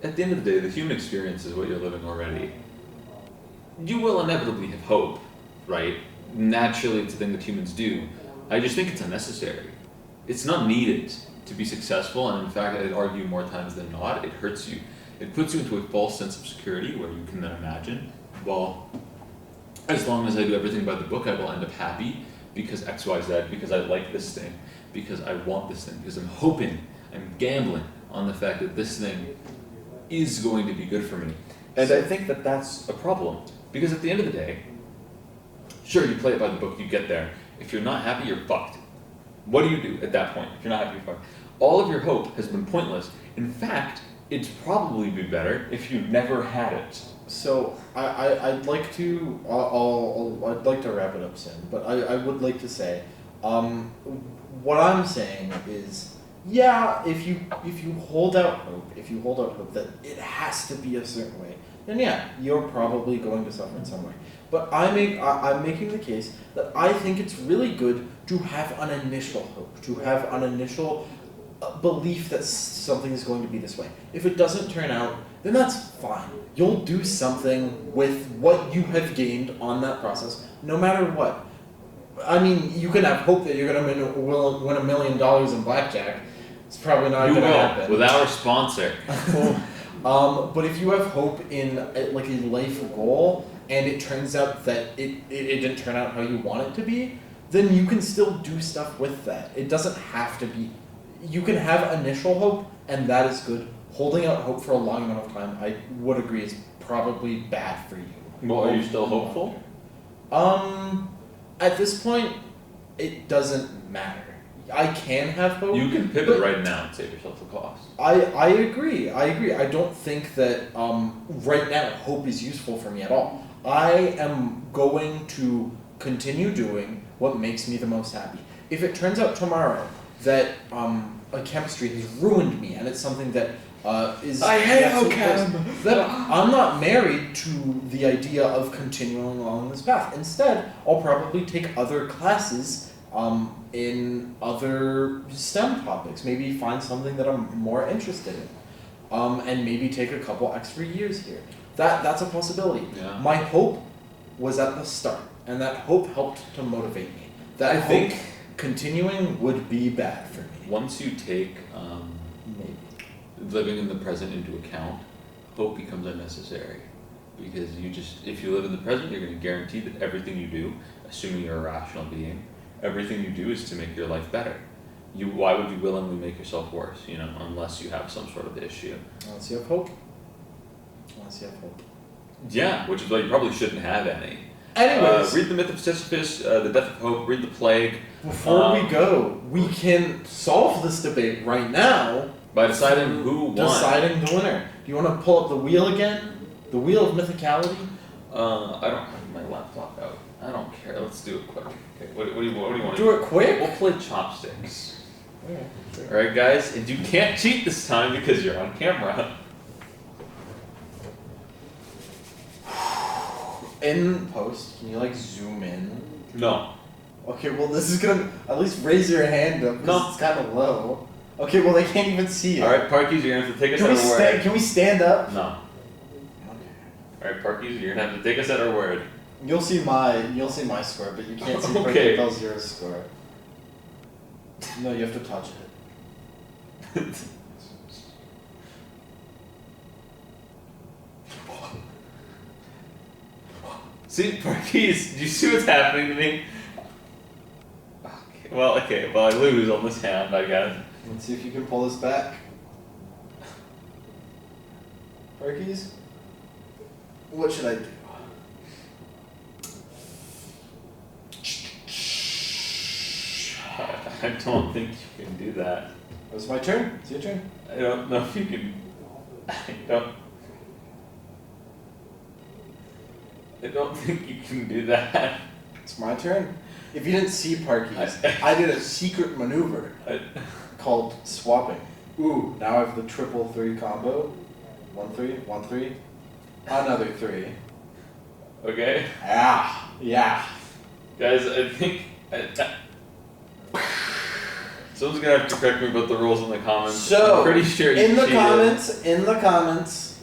at the end of the day, the human experience is what you're living already. You will inevitably have hope, right? Naturally, it's a thing that humans do. I just think it's unnecessary. It's not needed to be successful, and in fact, I'd argue more times than not, it hurts you. It puts you into a false sense of security where you can then imagine, well, as long as I do everything by the book, I will end up happy because X, Y, Z, because I like this thing, because I want this thing, because I'm hoping, I'm gambling on the fact that this thing is going to be good for me. And I think that that's a problem. Because at the end of the day, sure, you play it by the book, you get there. If you're not happy, you're fucked. What do you do at that point? If you're not happy, you're fucked. All of your hope has been pointless. In fact, it'd probably be better if you never had it. So I'd like to I'd like to wrap it up soon, but I would like to say, what I'm saying is, yeah, if you hold out hope that it has to be a certain way, then yeah, you're probably going to suffer in some way. But I'm making the case that I think it's really good to have an initial hope, to have an initial belief that something is going to be this way. If it doesn't turn out, then that's fine. You'll do something with what you have gained on that process, no matter what. I mean, you can have hope that you're going to win $1 million in blackjack. It's probably not going to happen. With our sponsor. But if you have hope in like a life goal, and it turns out that it didn't turn out how you want it to be, then you can still do stuff with that. It doesn't have to be. You can have initial hope, and that is good. Holding out hope for a long amount of time, I would agree, is probably bad for you. Well, are you still hopeful? At this point, it doesn't matter. I can have hope. You can pivot right now and save yourself the cost. I agree. I don't think that right now hope is useful for me at all. I am going to continue doing what makes me the most happy. If it turns out tomorrow that a chemistry has ruined me and it's something that is... I hate chem! Then I'm not married to the idea of continuing along this path. Instead, I'll probably take other classes in other STEM topics. Maybe find something that I'm more interested in. And maybe take a couple extra years here. That's a possibility. Yeah. My hope was at the start, and that hope helped to motivate me. That I hope think continuing would be bad for me. once you take Maybe. living in the present into account, hope becomes unnecessary. Because if you live in the present, you're going to guarantee that everything you do, assuming you're a rational being, everything you do is to make your life better. Why would you willingly make yourself worse, unless you have some sort of issue? Unless you have hope. Yeah, which is why you probably shouldn't have any. Anyways, read The Myth of Sisyphus, The Death of Hope, read The Plague. before we go, we can solve this debate right now By deciding who won. Deciding the winner. Do you want to pull up the wheel again? The wheel of mythicality? I don't have my laptop out. I don't care. Let's do it quick. Okay, what do you want? Do it quick? We'll play chopsticks. Okay, sure. Alright, guys? And you can't cheat this time because you're on camera. In post, can you zoom in? No. Okay, well this is gonna at least raise your hand up because it's kind of low. Okay, well they can't even see it. Alright, Parkies, you're gonna have to take us at our word. Can we stand up? No. Alright, Parkies, you're gonna have to take us at our word. You'll see my score, but you can't see Okay. Parkade Pal's your score. No, you have to touch it. See, Parkies, do you see what's happening to me? Okay, well I lose on this hand, I guess. Let's see if you can pull this back. Parkies? What should I do? I don't think you can do that. It's my turn. It's your turn. I don't know if you can. I don't think you can do that. It's my turn. If you didn't see Parkies, I did a secret maneuver called swapping. Ooh, now I have the 3-3 combo. 1-3, 1-3, another 3. Okay? Yeah. Guys, I think. Someone's gonna have to correct me about the rules in the comments. So, I'm pretty sure you in the cheated. comments,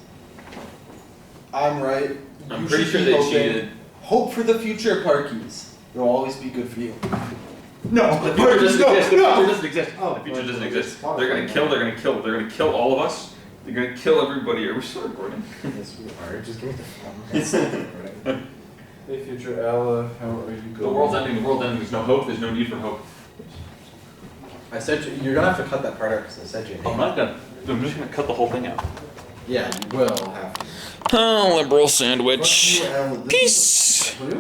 I'm right. I'm You pretty should sure be they hoping. cheated. Hope for the future, Parkies. It'll always be good for you. No. The future doesn't No, exist. The no. future doesn't exist. Oh, The future well, doesn't it's exist. far They're gonna from kill. that. They're gonna kill all of us. They're gonna kill everybody. Are we still recording? Yes, we are. Just give me the phone. Hey, future Ella, how are you going? The world's ending. The world's ending. There's no hope. There's no need for hope. I said you're gonna have to cut that part out because I said your name. I'm not gonna. I'm just gonna cut the whole thing out. Yeah, you will have to. Oh, liberal Fuck sandwich. you, Ella. This is- Peace. Blue?